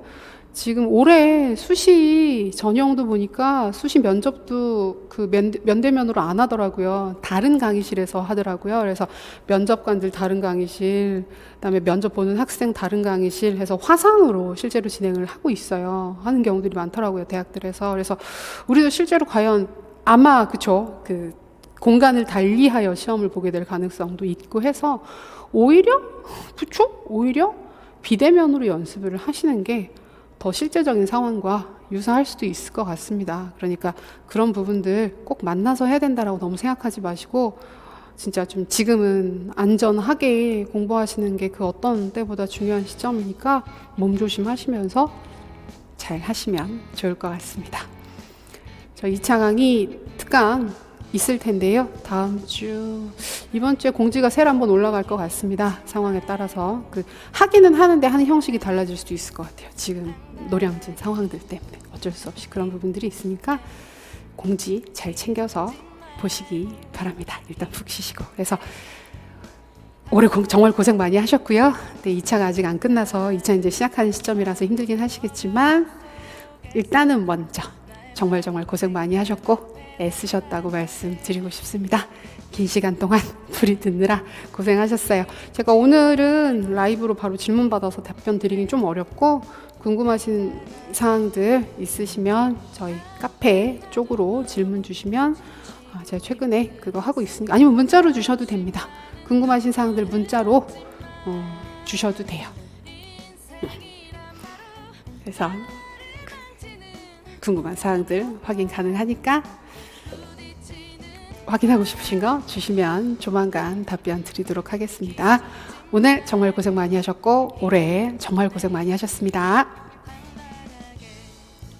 Speaker 1: 지금 올해 수시 전형도 보니까 수시 면접도 그 면대면으로 안 하더라고요. 다른 강의실에서 하더라고요. 그래서 면접관들 다른 강의실, 그다음에 면접 보는 학생 다른 강의실 해서 화상으로 실제로 진행을 하고 있어요. 하는 경우들이 많더라고요. 대학들에서. 그래서 우리도 실제로 과연 아마 그 공간을 달리하여 시험을 보게 될 가능성도 있고 해서 오히려 비대면으로 연습을 하시는 게 더 실제적인 상황과 유사할 수도 있을 것 같습니다. 그러니까 그런 부분들 꼭 만나서 해야 된다라고 너무 생각하지 마시고 진짜 좀 지금은 안전하게 공부하시는 게 그 어떤 때보다 중요한 시점이니까 몸 조심하시면서 잘 하시면 좋을 것 같습니다. 저 2차 강의 특강 있을 텐데요. 다음 주, 이번 주에 공지가 새로 한번 올라갈 것 같습니다. 상황에 따라서. 하기는 하는데 하는 형식이 달라질 수도 있을 것 같아요. 지금 노량진 상황들 때문에 어쩔 수 없이 그런 부분들이 있으니까 공지 잘 챙겨서 보시기 바랍니다. 일단 푹 쉬시고. 그래서 올해 정말 고생 많이 하셨고요. 네, 2차가 아직 안 끝나서 2차 이제 시작하는 시점이라서 힘들긴 하시겠지만 일단은 먼저 정말 고생 많이 하셨고 애쓰셨다고 말씀드리고 싶습니다. 긴 시간 동안 불이 듣느라 고생하셨어요. 제가 오늘은 라이브로 바로 질문 받아서 답변 드리긴 좀 어렵고 궁금하신 사항들 있으시면 저희 카페 쪽으로 질문 주시면 제가 최근에 그거 하고 있으니까 아니면 문자로 주셔도 됩니다. 궁금하신 사항들 문자로 주셔도 돼요. 그래서 궁금한 사항들 확인 가능하니까 확인하고 싶으신 거 주시면 조만간 답변 드리도록 하겠습니다. 오늘 정말 고생 많이 하셨고 올해 정말 고생 많이 하셨습니다.